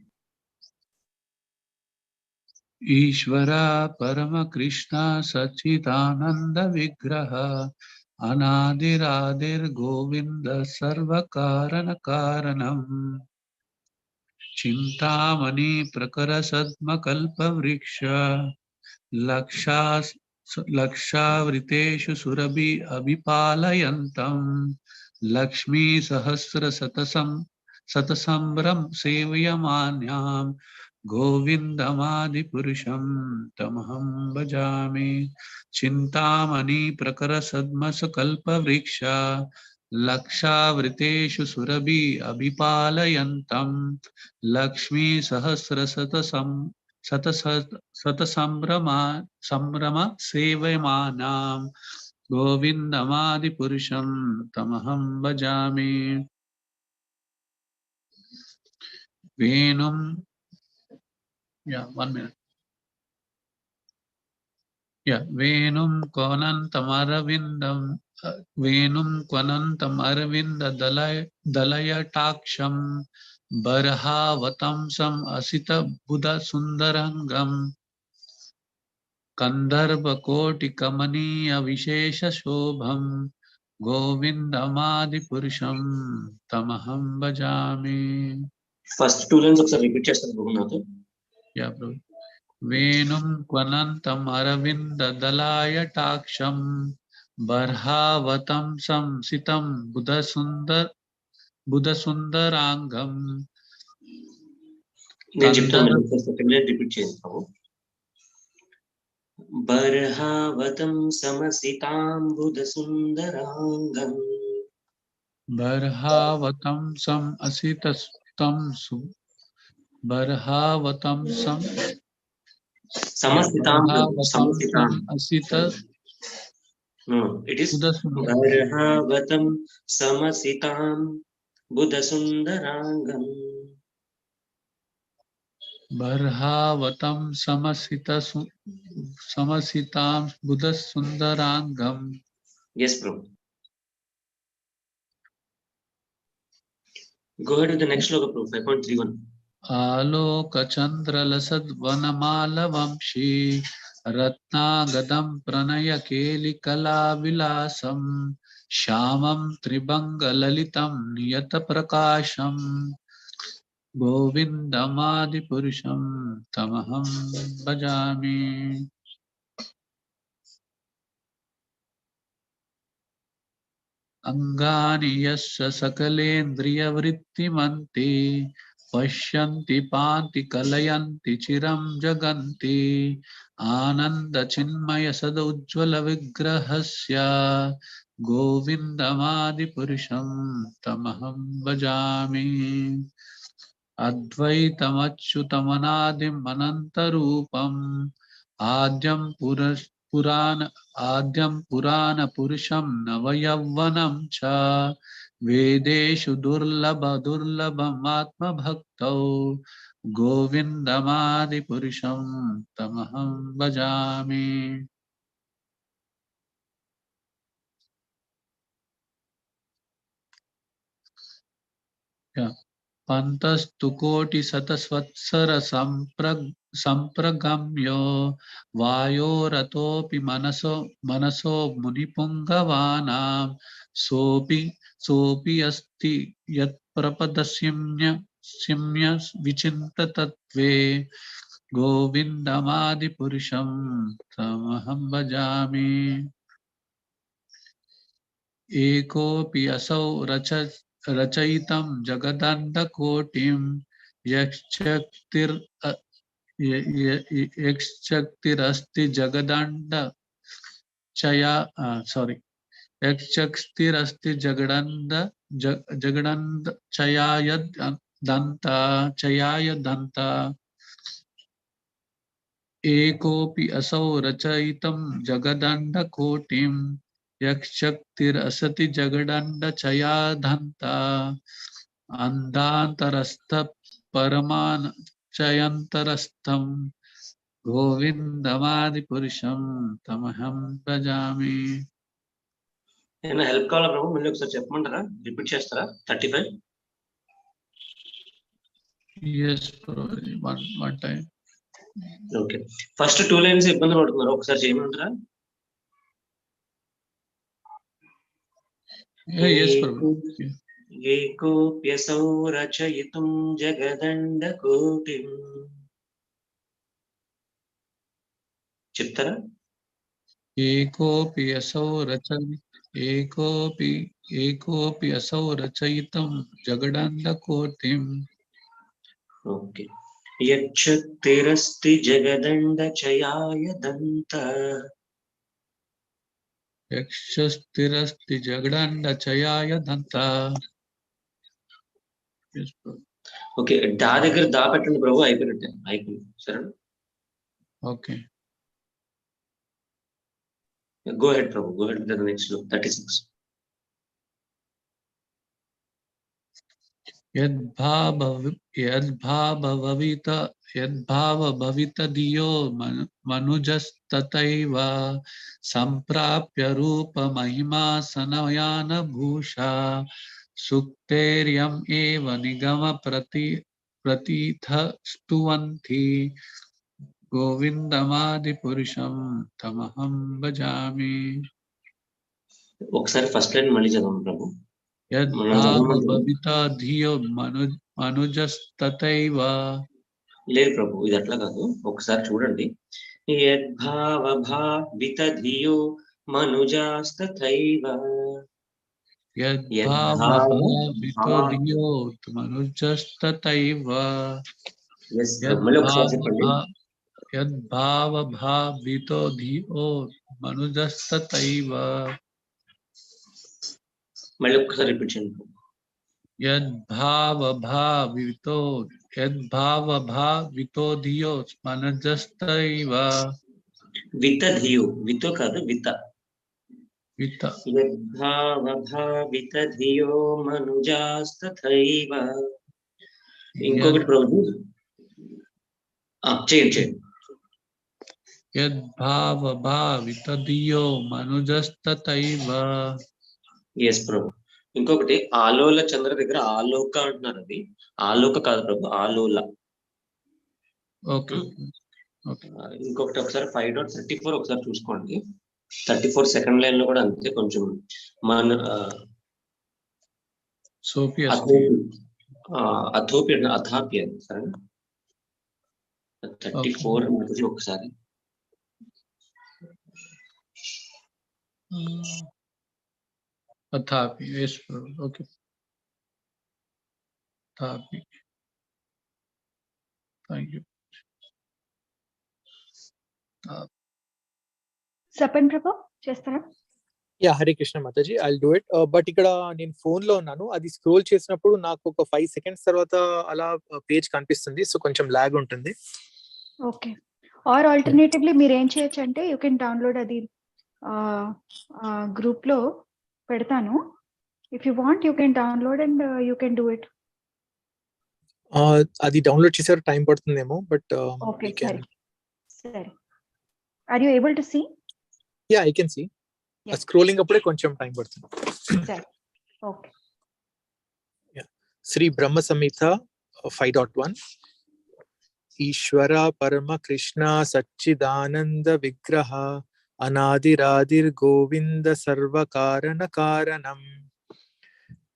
ईश्वरा परम कृष्ण सच्चिदानंद विग्रह अनादिरादिर गोविंद सर्व कारण कारणम चिंतामणि प्रकर सद्म कल्प वृक्ष लक्षावृतेषु सुरभि अभिपालयन्तं लक्ष्मी सहस्र शतसंभ्रम सेवयमान्यां गोविन्दमादिपुरुषं तमहं भजामि चिन्तामणि प्रकर सद्मसकल्पवृक्ष लक्षावृतेषु सुरभि अभिपालयन्तं लक्ष्मी सहस्र शतसंभ्रम सेवयमानां गोविन्दमादिपुरुषं तमहं भजामि वेणुं. Yeah, 1 minute. Yeah, Venum Kwanantam Aravinda Dalaya Taksham Barhavatamsam Asita Buddha Sundarangam Kandarbha Koti Kamaniya Vishesha Shobham Govindamadi Purusham Tamaham Bhajami. First 2 lines ఒకసారి రిపీట్ చేస్తారు ప్రభు నాతో. Yeah, bro. Venum Kwanantam Aravinda Dalaya Taksham Barhavatam Samsitam Buddha Sundarangam. నేను చెప్తాను, second line repeat చేయండి ప్రభు. బర్హావతం సమసితాం బుధ సుందరాంగం. Barhavatam Sam Asitastam Barhavatam Sam సమసితాం సమసితాం Asita. No, it is Barhavatam samasitam Buddha sundarangam. Barhavatam samasitam Buddha Sundarangam. Yes, bro. Go ahead with the next sloka, bro. 5.31. Aloka Chandra Lasad Vanamala Vamshi Ratnagadam Pranaya Keli Kala Vilasam Shamam Tribanga Lalitam Niyata Prakasham Govindamadi Purusham Tamaham Bhajami. अंगानि यस्य सकलेन्द्रियवृत्तिमन्ति पश्यन्ति पान्ति कलयन्ति चिरं जगन्ति आनन्दचिन्मय सदुज्ज्वलविग्रहस्य गोविन्दमादिपुरुषं तमहं भजामि अद्वैतमच्युतमनादिम् अनन्तरूपम् आद्यं पुराणपुरुषं नवयौवनं च वेदेषु दुर्लभमात्मभक्तौ गोविन्दमादिपुरुषं तमहं भजामि पन्तस्तु कोटिशतसंवत्सर सम्प्रगम्यो वायोरतोऽपि मनसो मुनिपुङ्गवानां सोऽपि अस्ति यत्प्रपदस्यम्य विचिन्ततत्त्वे गोविन्दमादिपुरुषं तमहं भजामि एकोऽपि असौ रचयितं जगदण्डकोटिं यक्षक्तिरस्ति यक्षक्तिरस्ति जगदण्डचयाय दन्ता एकोऽपि असौ रचयितं जगदण्डकोटिं यक्षक्तिरसति जगदण्डचयाधन्ता अन्धान्तरस्थ परमानचयन्तरस्थं गोविन्दमादिपुरुषं तमहं भजामि ఏమైనా హెల్ప్ కావాలా ప్రభు? మళ్ళీ ఒకసారి చెప్పమంటారా? రిపీట్ చేస్తారా? 35. yes one time. Okay, first 2 lines ఇబ్బంది పడుతున్నారు, ఒకసారి చేయమంటారా? yes ప్రభు. ఏకోప్యసౌ రచయితుం జగదండకోటిం చెప్తారా? एकोऽपि असौ रचयितं जगदण्डकोटिं ఓకే, యక్షక్తిరస్తి జగదండచయాయ దంత यक्षस्तिरस्ति जगदण्डचयाय दन्ता yes ప్రభు. ఓకే, దా దగ్గర దా పెట్టండి ప్రభు, అయిపోయినట్టే, అయిపోయింది. సరే, okay, go ahead Prabhu, go ahead with the next sloka, 36. यद्भावभवित धियो मनुजस्तथैव सम्प्राप्य रूपमहिमा सनयानभूषा सुक्तेर्यम् एव निगम प्रतीतस्तुवन्ति गोविन्दमादिपुरुषं तमहं भजामि ఒకసారి ఫస్ట్ లైన్ మళ్ళీ చదవండి ప్రభు. యద్భావభవిత ధియో మనుజస్తథైవ. లేదు ప్రభు, ఇది అట్లా కాదు, ఒకసారి చూడండి. యద్భావభావిత ధియో మనుజస్తథైవ. యద్భావభావిత ధియో మనుజస్తథైవ. మళ్ళీ ఒకసారి చెప్పండి. యద్భావభావిత ధియో మనుజస్తథైవ. మళ్ళీ ఒకసారి రిపీట్ చేయండి. యద్భావభావితో ధియో మనుజస్తథైవ. విత ధియో, వితో కాదు, విత. విత. యద్భావభావిత ధియో మనుజస్తథైవ. ఇంకొకటి ప్రభు, చేయండి. యద్భావభావిత ధియో మనుజస్తథైవ. ఎస్ ప్రభు. ఇంకొకటి ఆలోల చంద్ర దగ్గర ఆలోక అంటున్నారు, అది ఆలోక కాదు ప్రభు, ఆలోల. ఓకే, ఇంకొకటి ఒకసారి 5.34 ఒకసారి చూసుకోండి. 34 సెకండ్ లైన్ లో కూడా అంతే, కొంచెం మన అథోపి అథాపి అది సరేనా. 34 ఒకసారి Athapi. Yes, Prabhu. Okay. Athapi. Thank you. Sapan Prabhu, చేస్తారా? Yeah Hare Krishna Mataji I do it. But ఇక్కడ నేను ఫోన్ లో ఉన్నాను, అది స్క్రోల్ చేసినప్పుడు నాకు ఒక 5 seconds తర్వాత అలా పేజ్ కనిపిస్తుంది, సో కొంచెం లాగ్ ఉంటుంది. ఓకే. ఆర్ ఆల్టర్నేటివ్లీ మీరు ఏం చేయొచ్చు అంటే యూ కెన్ డౌన్లోడ్ అది గ్రూప్ లో పెడతాను. If you want you can download and you can do it. అది డౌన్లోడ్ చేసారు టైం పడుతుందేమో, బట్ ఓకే సరే సరే. Are you able to see? Yeah I can see. Scrolling అప్పుడే కొంచెం టైం పడుతుంది. సరే ఓకే. శ్రీ బ్రహ్మ సంహిత 5.1 ఈశ్వర పరమ కృష్ణ సచ్చిదానంద విగ్రహ అనాదిరాదిర్ గోవింద సర్వకారణ కారణం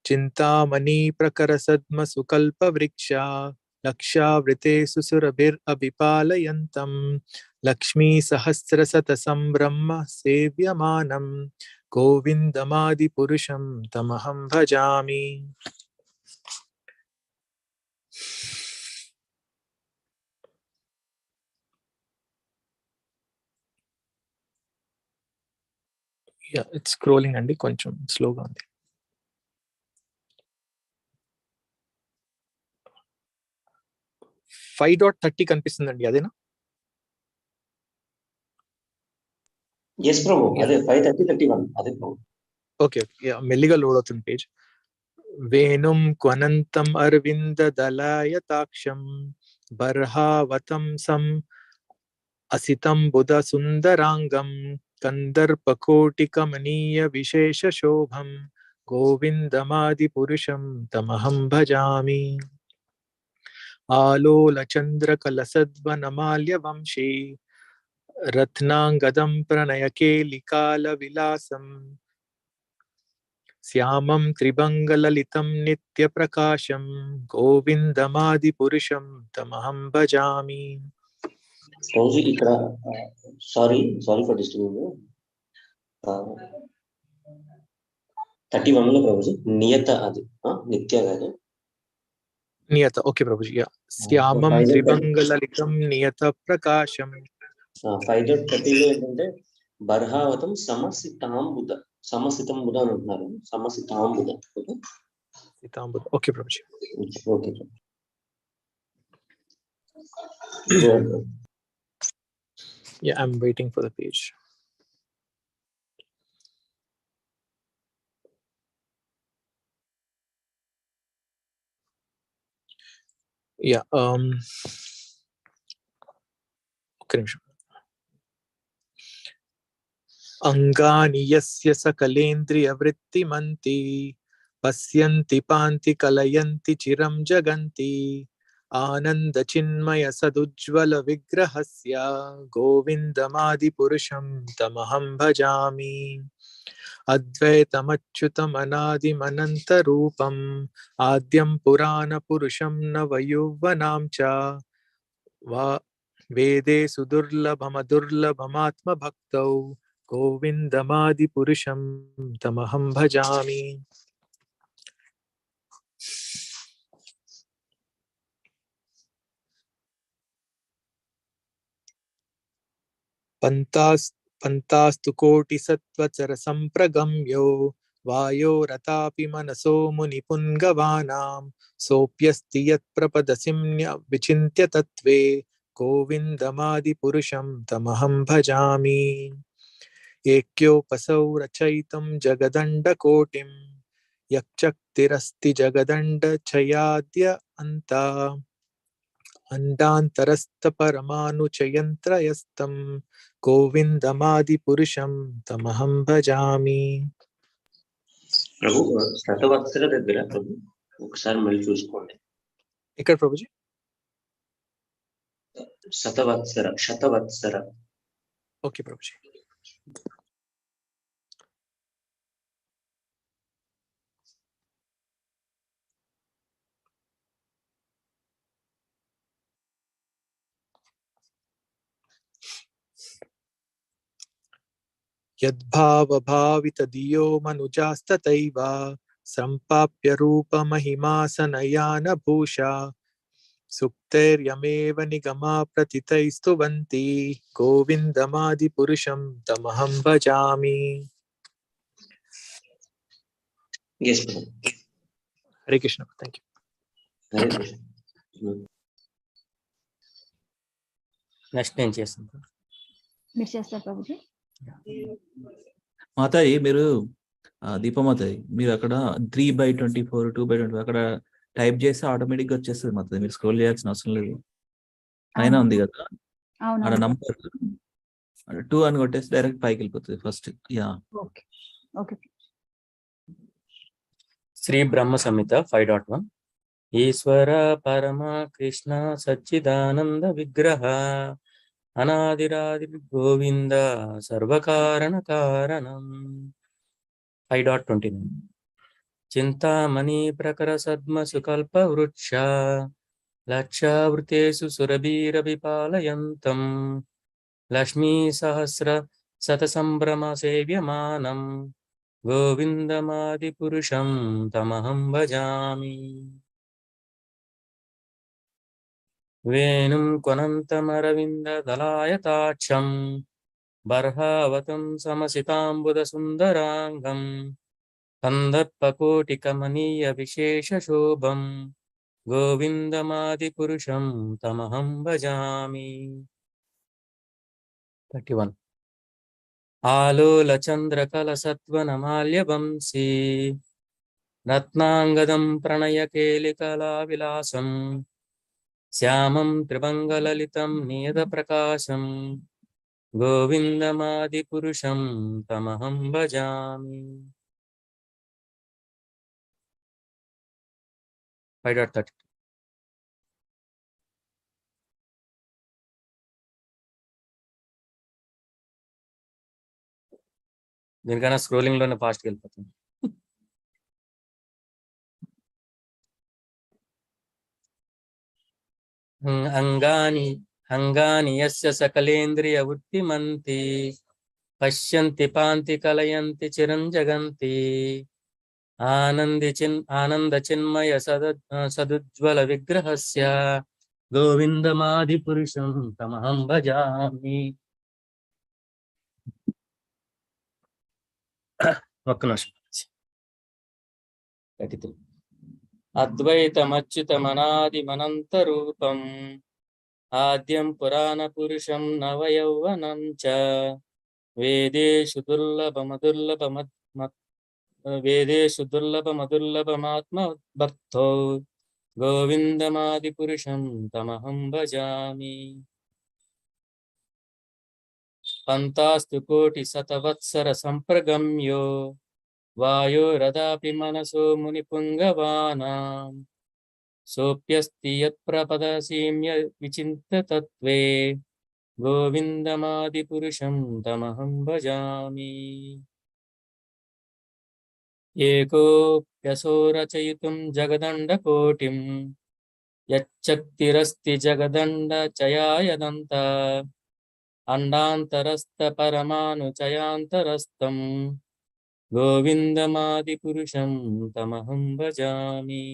చింతామణి ప్రకర సద్మ సుకల్ప వృక్ష లక్షావృతే సుసురభిర్ అభిపాలయంతం లక్ష్మీ సహస్రశత సంబ్రహ్మ సేవ్యమానం గోవిందమాది పురుషం తమహం భజామి. యా ఇట్స్ స్క్రోలింగ్ అండి, కొంచెం స్లోగా ఉంది. ఫైవ్ 5.30 కనిపిస్తుందండి, అదేనా? ఎస్ ప్రభు, అదే 5:30-31 అదే ప్రభు. ఓకే మెల్లిగా లోడ్ అవుతుంది పేజ్. వేణుం క్వనంతం అరవింద దళాయతాక్షం బర్హావతం సం అసితం బుధ సుందరాంగం కందర్పకోటి కమనీయ విశేష శోభం గోవిందమాది పురుషం తమహం భజామి. ఆలోల చంద్ర కలసద్వనమాల్య వంశీ రత్నాంగదం ప్రణయకేలికాల విలాసం శ్యామం త్రిభంగలలితం నిత్య ప్రకాశం గోవిందమాది పురుషం తమహం భజామి. రోజు ఇక్కడ సారీ ఫర్ డిస్టర్బింగ్. 31 లో ప్రభుజీ నియత, అది నిత్య కాదు నియత. ఓకే ప్రభుజీ. శ్యామం త్రిభంగలలితం నియత ప్రకాశం. 5.30 లో ఏంటంటే బర్హావతం సమసితాంబుద అని అంటున్నారు. సమసితాంబుద. Okay Prabhuji. Okay. Yeah, I'm waiting for the page. Yeah, ఒక్క నిమిషం. అంగాని యస్య సకలేంద్రియ వృత్తిమంతి పశ్యంతి పాంతి కలయంతి చిరం జగంతి ఆనంద చిన్మయ సదుజ్వల విగ్రహస్య గోవిందమాది పురుషం తమహం భజామి. అద్వైతమచ్యుతమనాదిమనంత రూపం ఆద్యం పురాణ పురుషం నవయౌవనాం చ వేదే సుదుర్లభమదుర్లభమాత్మ భక్తౌ గోవిందమాది పురుషం తమహం భజామి. పంతాస్తు కోటి సత్వచర సంప్రగమ్యో వాయోరతాపి మనసో ముని పుంగవానాం సోప్యస్తి యత్ ప్రపదసిమ్య విచింత్య తత్వే గోవిందమాది పురుషం తమహం భజామి. ఏక్యోపసౌ రచయితం జగదండ కోటిం యక్చక్తిరస్తి జగదండ చయాద్య అంతా అండాంతరస్థ పరమాణుచయంత్రయస్తం గోవిందమాది పురుషం తమహం భజామి. ప్రభు శతవత్సర దగ్గర ప్రభు ఒకసారి మళ్ళీ చూసుకోండి. ఇక్కడ ప్రభుజీ శతవత్సర. ఓకే ప్రభుజీ. यद्भावभावितधियो मनुजास्तथैव सम्पाप्य रूपमहिमासनयानभूषा सुप्तैर्यमेव निगमा प्रतितैस्तुवन्ति गोविन्दमादिपुरुषं तमहं भजामि. Yes, Prabhu. Hare Krishna. Thank you. Hare Krishna. Next నేను చేస్తాను. మీరు చేస్తారు ప్రభుజీ. మాతాయి మీరు దీపమాతాయి మీరు అక్కడ 3/24 2/24 అక్కడ టైప్ చేస్తే ఆటోమేటిక్ గా వచ్చేస్తుంది మాతాయి. మీరు స్క్రోల్ చేయాల్సిన అవసరం లేదు. అయినా ఉంది కదా అక్కడ నంబర్ 2 అని కొట్టేసి డైరెక్ట్ పైకి వెళ్ళిపోతుంది first. Yeah okay okay. Shri Brahma Samhita 5.1 ఈశ్వర పరమ కృష్ణ సచ్చిదానంద విగ్రహ అనాదిరాది గోవింద సర్వకారణ కారణం. 5.29 చింతామణి ప్రకర సద్మ సుకల్ప వృక్ష లక్షావృతేషు సురభీర విపాలయంతం లక్ష్మీ సహస్ర శత సంభ్రమ సేవ్యమానం గోవిందమాది పురుషం తమహం భజామి. వేణుం కొనంతమరవింద దళాయతాక్షం బర్హావతం సమసితాంబుద సుందరాంగం కందర్పకోటికమనీయ విశేష శోభం గోవిందమాది పురుషం తమహం భజామి. 31 ఆలోల చంద్రకల సత్వనమాల్య వంశీ రత్నాంగదం ప్రణయ కేలికలా విలాసం శ్యామం త్రిభంగలలితం నియత ప్రకాశం గోవిందమాది పురుషం తమహం భజామి. 5.30 దీనికన్నా స్క్రోలింగ్ లోనే ఫాస్ట్గా వెళ్ళిపోతుంది. అంగాని యస్య సకలేంద్రియ వృత్తిమంతి పశ్యంతి పాంతి కలయంతి చిరం జగంతి ఆనంద చిన్మయ సదుజ్వల విగ్రహస్య గోవిందమాది పురుషం తమహం భజామి. ఒక్క నిమిషం. 33 అద్వైతమచ్యుతమనాదిమనంత రూపం ఆద్యం పురాణ పురుషం నవయౌవనం చ వేదేషు దుర్లభమదుర్లభమాత్మభక్తో గోవిందమాది పురుషం తమహం భజామి. పంతాస్తు కోటి శతవత్సర సంప్రగమ్యో వాయోరదాపి మనసో మునిపుంగవానాం సోప్యస్తి యత్ప్రపదసీమ్య విచింత తత్వే గోవిందమాది పురుషం తమహం భజామి. ఏకోప్యసో రచయితుం జగదండ కోటిం యచ్చక్తిరస్తి జగదండ చయాయదంత అండాంతరస్థ పరమాణు చయాంతరస్థం గోవిందమాది పురుషం తమహం భజామి.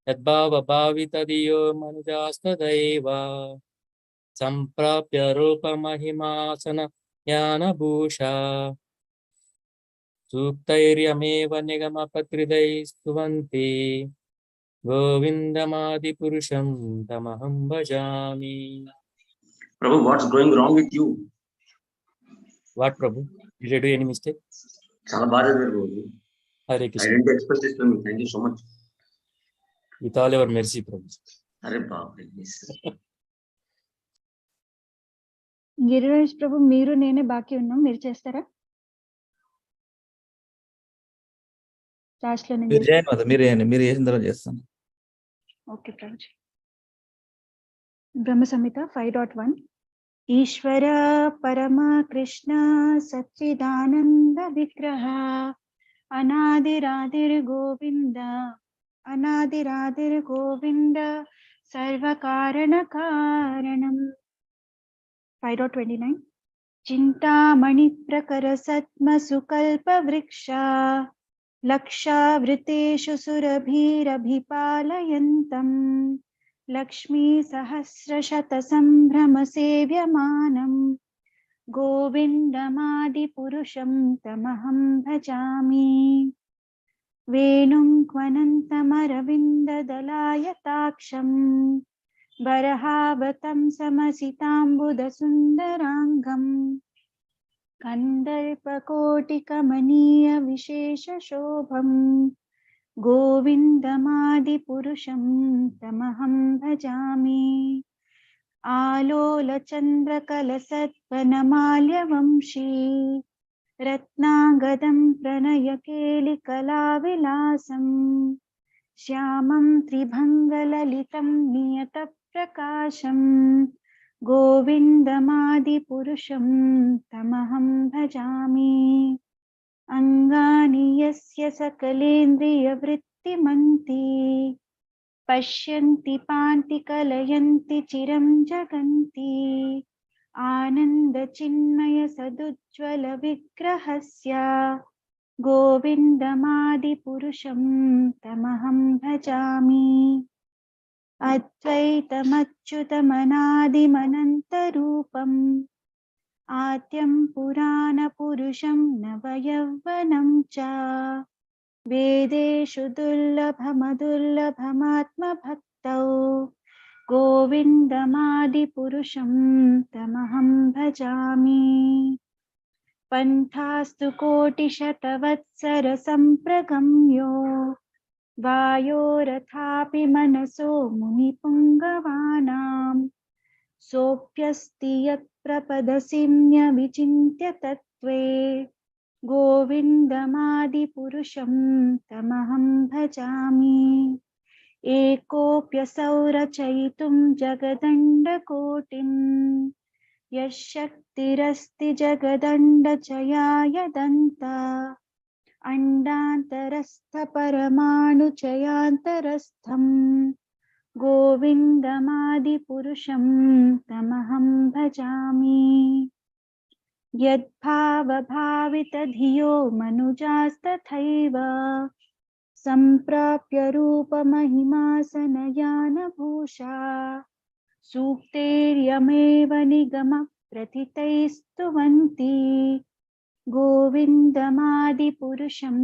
యద్భావభావితదియో మనుజాస్తదైవ సంప్రాప్య రూపమహిమాసన యానభూషా సూక్తైర్యమేవ నిగమ పత్రిదైస్తువంతి గోవిందమాది పురుషం తమహం భజామి. Prabhu, what's going wrong with you? What, Prabhu? Did I do any mistake? చాలా బాగా చదివారు Prabhu. Hare I Krishna. didn't expect this from you. Thank you so much. With all your mercy, Prabhu. అరే బాబు. గిరిరాజ్ ప్రభు మీరు నేనే బాకీ ఉన్నాం, మీరు చేస్తారా? లాస్ట్ లో మీరు చేయండి మాత, మీరు చేసిన తర్వాత చేస్తాను. ఓకే ప్రభుజీ. బ్రహ్మ సంహిత 5.1 ఈశ్వర పరమ కృష్ణ సచ్చిదానంద విగ్రహ అనాదిరాదిర్ గోవింద सर्वकारणकारणम् 5.29 चिन्तामणिप्रकरसत्मसुकल्पवृक्षा लक्षावृतेषु सुरभिरभिपालयन्तम् लक्ष्मीसहस्रशतसम्भ्रमसेव्यमानम् गोविन्दमादिपुरुषं तमहं भजामि वेणुं क्वनन्तमरविन्ददलायताक्षम् बरहावतं समसिताम्बुदसुन्दराङ्गम् कन्दर्पकोटिकमनीयविशेषशोभम् गोविन्दमादिपुरुषं तमहं भजामि आलोलचन्द्रकलसत्वनमाल्यवंशी रत्नागदं प्रणयकेलिकलाविलासम् श्यामं त्रिभङ्गललितं नियतप्रकाशम् गोविन्दमादिपुरुषं तमहं भजामि अङ्गानि यस्य सकलेन्द्रियवृत्तिमन्ति पश्यन्ति पान्ति कलयन्ति चिरं जगन्ति आनन्दचिन्मयसदुज्ज्वलविग्रहस्य गोविन्दमादिपुरुषं तमहं भजामि अद्वैतमच्युतमनादिमनन्तरूपम् आद्यं पुराणपुरुषं नवयौवनं च वेदेषु दुर्लभमदुर्लभमात्मभक्तौ गोविन्दमादिपुरुषं तमहं भजामि पन्थास्तु कोटिशतवत्सरसम्प्रगम्यो वायोरथापि मनसो मुनिपुङ्गवानां सोऽप्यस्ति यत्प्रपदसिम्यविचिन्त्य तत्त्वे गोविन्दमादिपुरुषं तमहं भजामि एकोऽप्यसौ रचयितुं जगदण्डकोटिं यः शक्तिरस्ति जगदण्डचयाय दन्त अण्डान्तरस्थपरमाणुचयान्तरस्थं गोविन्दमादिपुरुषं तमहं भजामि यद्भावभावितधियो मनुजास्तथैव सम्प्राप्य रूपमहिमासनयानभूषा सूक्तेर्यमेव निगमप्रथितैस्तुवन्ति गोविन्दमादिपुरुषं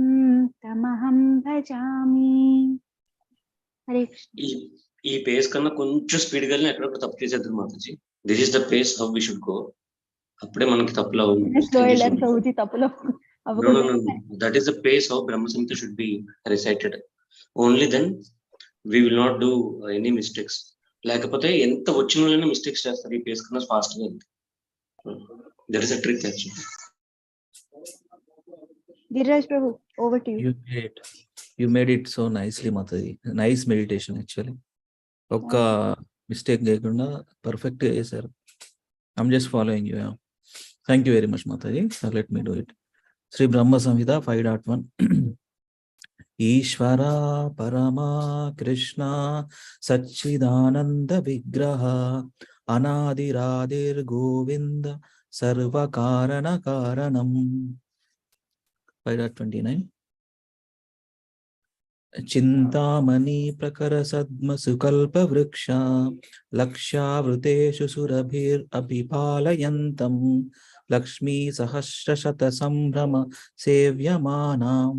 तमहं भजामि हरे कृष्ण ఈ పేస్ కన్నా కొంచెం స్పీడ్ గా ఎక్కడొక్కడ తప్పు చేసేద్దరు Mataji this is the pace how we should go అప్పుడే మనకి తప్పులు that is the pace how Brahma Samhita should be recited only then we will not do any mistakes లేకపోతే ఎంత వచ్చిన వాళ్ళైనా మిస్టేక్స్ చేస్తారు ఈ పేస్ కన్నా ఫాస్ట్ గా వెళ్తే that is a trick actually Giriraj Prabhu, over to you. You made it so nicely, Mataji. Nice meditation, actually. Okka mistake lekunda perfect ga chesaru. I'm just following you. Yeah. Thank you very much, Mataji. So let me do it. Sri Brahma Samhita 5.1. Ishvara Parama Krishna Satchidananda Vigraha Anadiradir Govinda Sarva Karana Karanam. 5.29. Chintamani prakarasadma sukalpa vriksha lakshavrutesu surabhir abhipalayantam lakshmi sahasra shata sambrama sevyamanam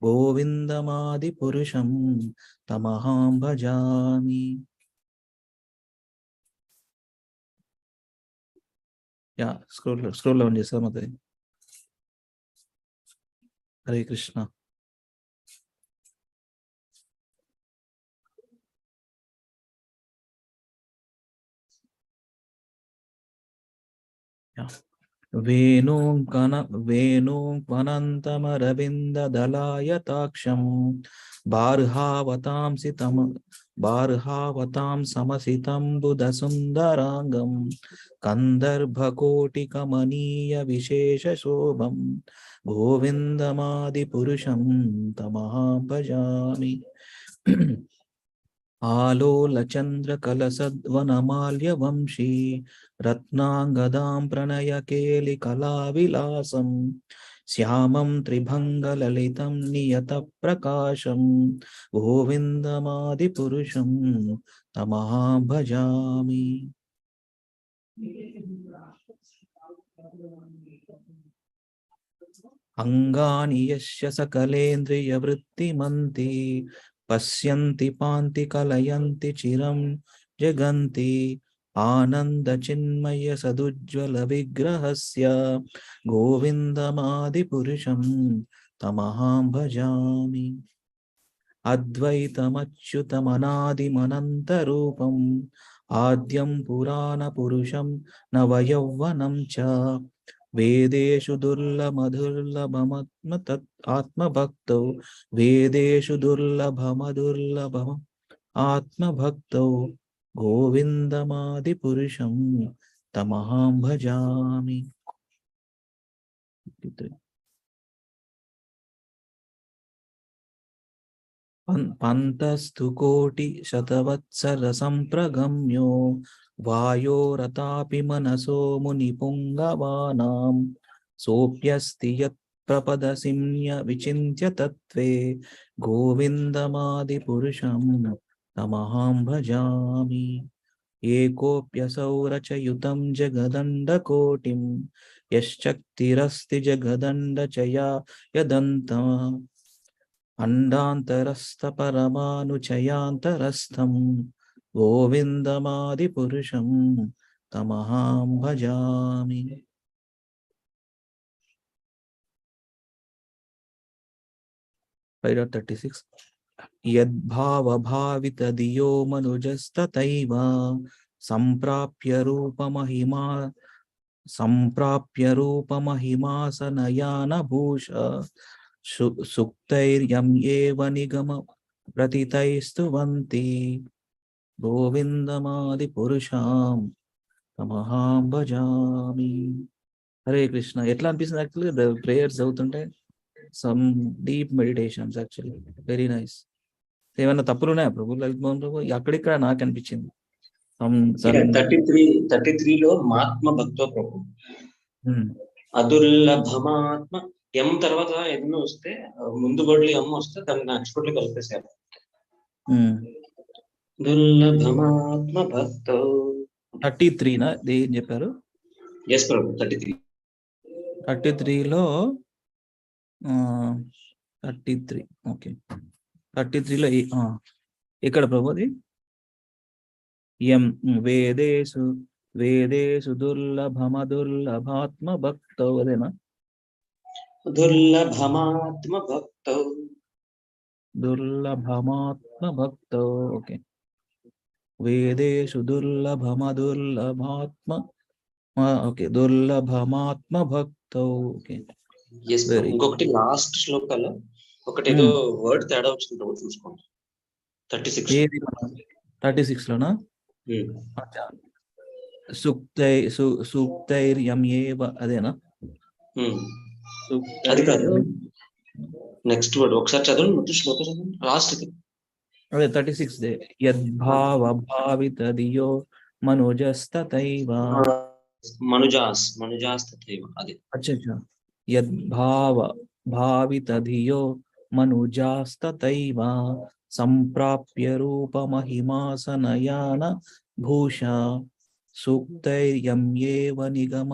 govindamadi purusham tamaham bhajami. Yeah, scroll down just Mataji. Hare Krishna. Yeah. Venum kvanantamaravindha dalayataaksham barhavatam samasitam buddhasundarangam kandarbhakotikamaniya vishesha shobham govindamadi purusham tamaham bhajami. आलोलचन्द्रकलसद्वनमाल्यवंशी रत्नाङ्गदां प्रणयकेलिकलाविलासं श्यामं त्रिभङ्गललितं नियतप्रकाशं गोविन्दमादिपुरुषं तमहं भजामि. अंगानि यस्य सकलेन्द्रियवृत्तिमन्ति पश्यन्ति पान्ति कलयन्ति चिरं जगन्ति आनन्दचिन्मय सदुज्ज्वल विग्रहस्य गोविन्दमादिपुरुषं तमहं भजामि. अद्वैतमच्युतमनादिमनन्तरूपम् आद्यं पुराणपुरुषं नवयौवनं च वेदेषु दुर्लभमधुर्लभमत्म तत् आत्मभक्तौ वेदेषु दुर्लभमधुर्लभम आत्मभक्तौ गोविन्दमादिपुरुषं तमहं भजामि. पन्तस्तु कोटिशतवत्सरसम्प्रगम्यो वायोरतापि मनसो मुनिपुङ्गवानां सोऽप्यस्ति यत्प्रपदसिम्य विचिन्त्य तत्त्वे गोविन्दमादिपुरुषं तमहं भजामि. एकोऽप्यसौ रचयुतं जगदण्डकोटिं यश्शक्तिरस्ति जगदण्डचया यदन्तः अंडान्तरस्थपरमानुचयान्तरस्थं गोविन्दमादिपुरुषं तमहं भजामि. Paragraph 36. यद्भावभावितधियो मनुजस्तथैव सम्प्राप्य रूपमहिमासनयानभूष सुक्तैर्यं एव निगम प्रतितैस्तुवन्ति गोविन्दमादिपुरुषं तमहं भजामि. హరే కృష్ణ. ఎట్లా అనిపిస్తుంది యాక్చువల్గా ప్రేయర్స్ చదువుతుంటే? Some deep meditations actually very nice. ఏమైనా తప్పులు ఉన్నాయా ప్రభు? లలిత్ మోహన్ ప్రభు అక్కడిక్కడ నాకు అనిపించింది. 33 లో మాత్మ భక్తో ప్రభు అదుర్లభమాత్మ ఎం తర్వాత ఎన్నో వస్తే ముందు బొడ్లి ఎం వస్తే దాన్ని ఎక్స్పోర్ట్ కలిపేశారు. దుర్లభమాత్మ భక్తో 33 నా ఏం చెప్పారు? ఎస్ ప్రభు 33లో 33 ఓకే 33లో ఇక్కడ ప్రభుది ఎం వేదేషు దుర్లభమదుర్లభాత్మ భక్తో అదేనా? దుర్లభమాత్మ భక్తో ఓకే. వేదేషు దుర్లభమదుర్లభాత్మ ఓకే దుర్లభమాత్మ భక్తో ఓకే. ఇంకొకటి లాస్ట్ శ్లోకాలో ఒకటి ఏదో వర్డ్ తేడా వచ్చింది చూసుకోండి. 36 లోనా? సూక్తైర్యమ్యేవ అదేనా? అది కాదు, నెక్స్ట్ వర్డ్ ఒకసారి చదవండి. మొత్తం శ్లోకం చదవండి లాస్ట్. అదే 36 దే యద్భావభావితధియో మనుజస్తథైవ మనుజాస్తథైవ అది. అచ్చా యద్భావభావితధియో మనుజాస్తథైవ సంప్రాప్య రూపమహిమాసనయాన భూష సూక్తైర్యమ్యేవ నిగమ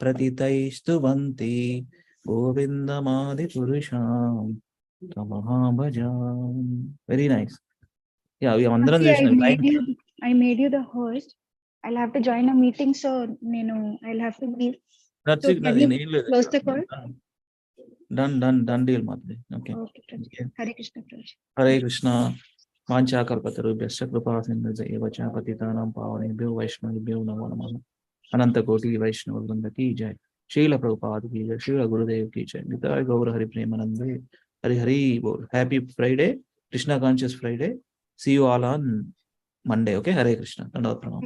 ప్రతితైస్తువంతి గోవిందమాదిపురుషం తమహం భజామి. Very nice. అందరం I made you the host. I'll have to join a meeting, so I'll have to leave. That's it. Close the call. Done deal, Madhuri. Okay. Hare Krishna. Hare Krishna. వాంఛాకల్పతరుభ్యశ్చ కృపాసింధుభ్యో చ పతితానాం పావనేభ్యో వైష్ణవేభ్యో నమో నమః. అనంత కోటి వైష్ణవ వృంద की जय. శ్రీల ప్రభుపాద की जय. శ్రీల గురుదేవ్ की जय. నితాయ్ గౌర హరి ప్రేమానందే. హరి హరి బోల్. Happy Friday, Krishna conscious Friday. See you all on Monday. Okay. Hare Krishna. Dandavad pranam.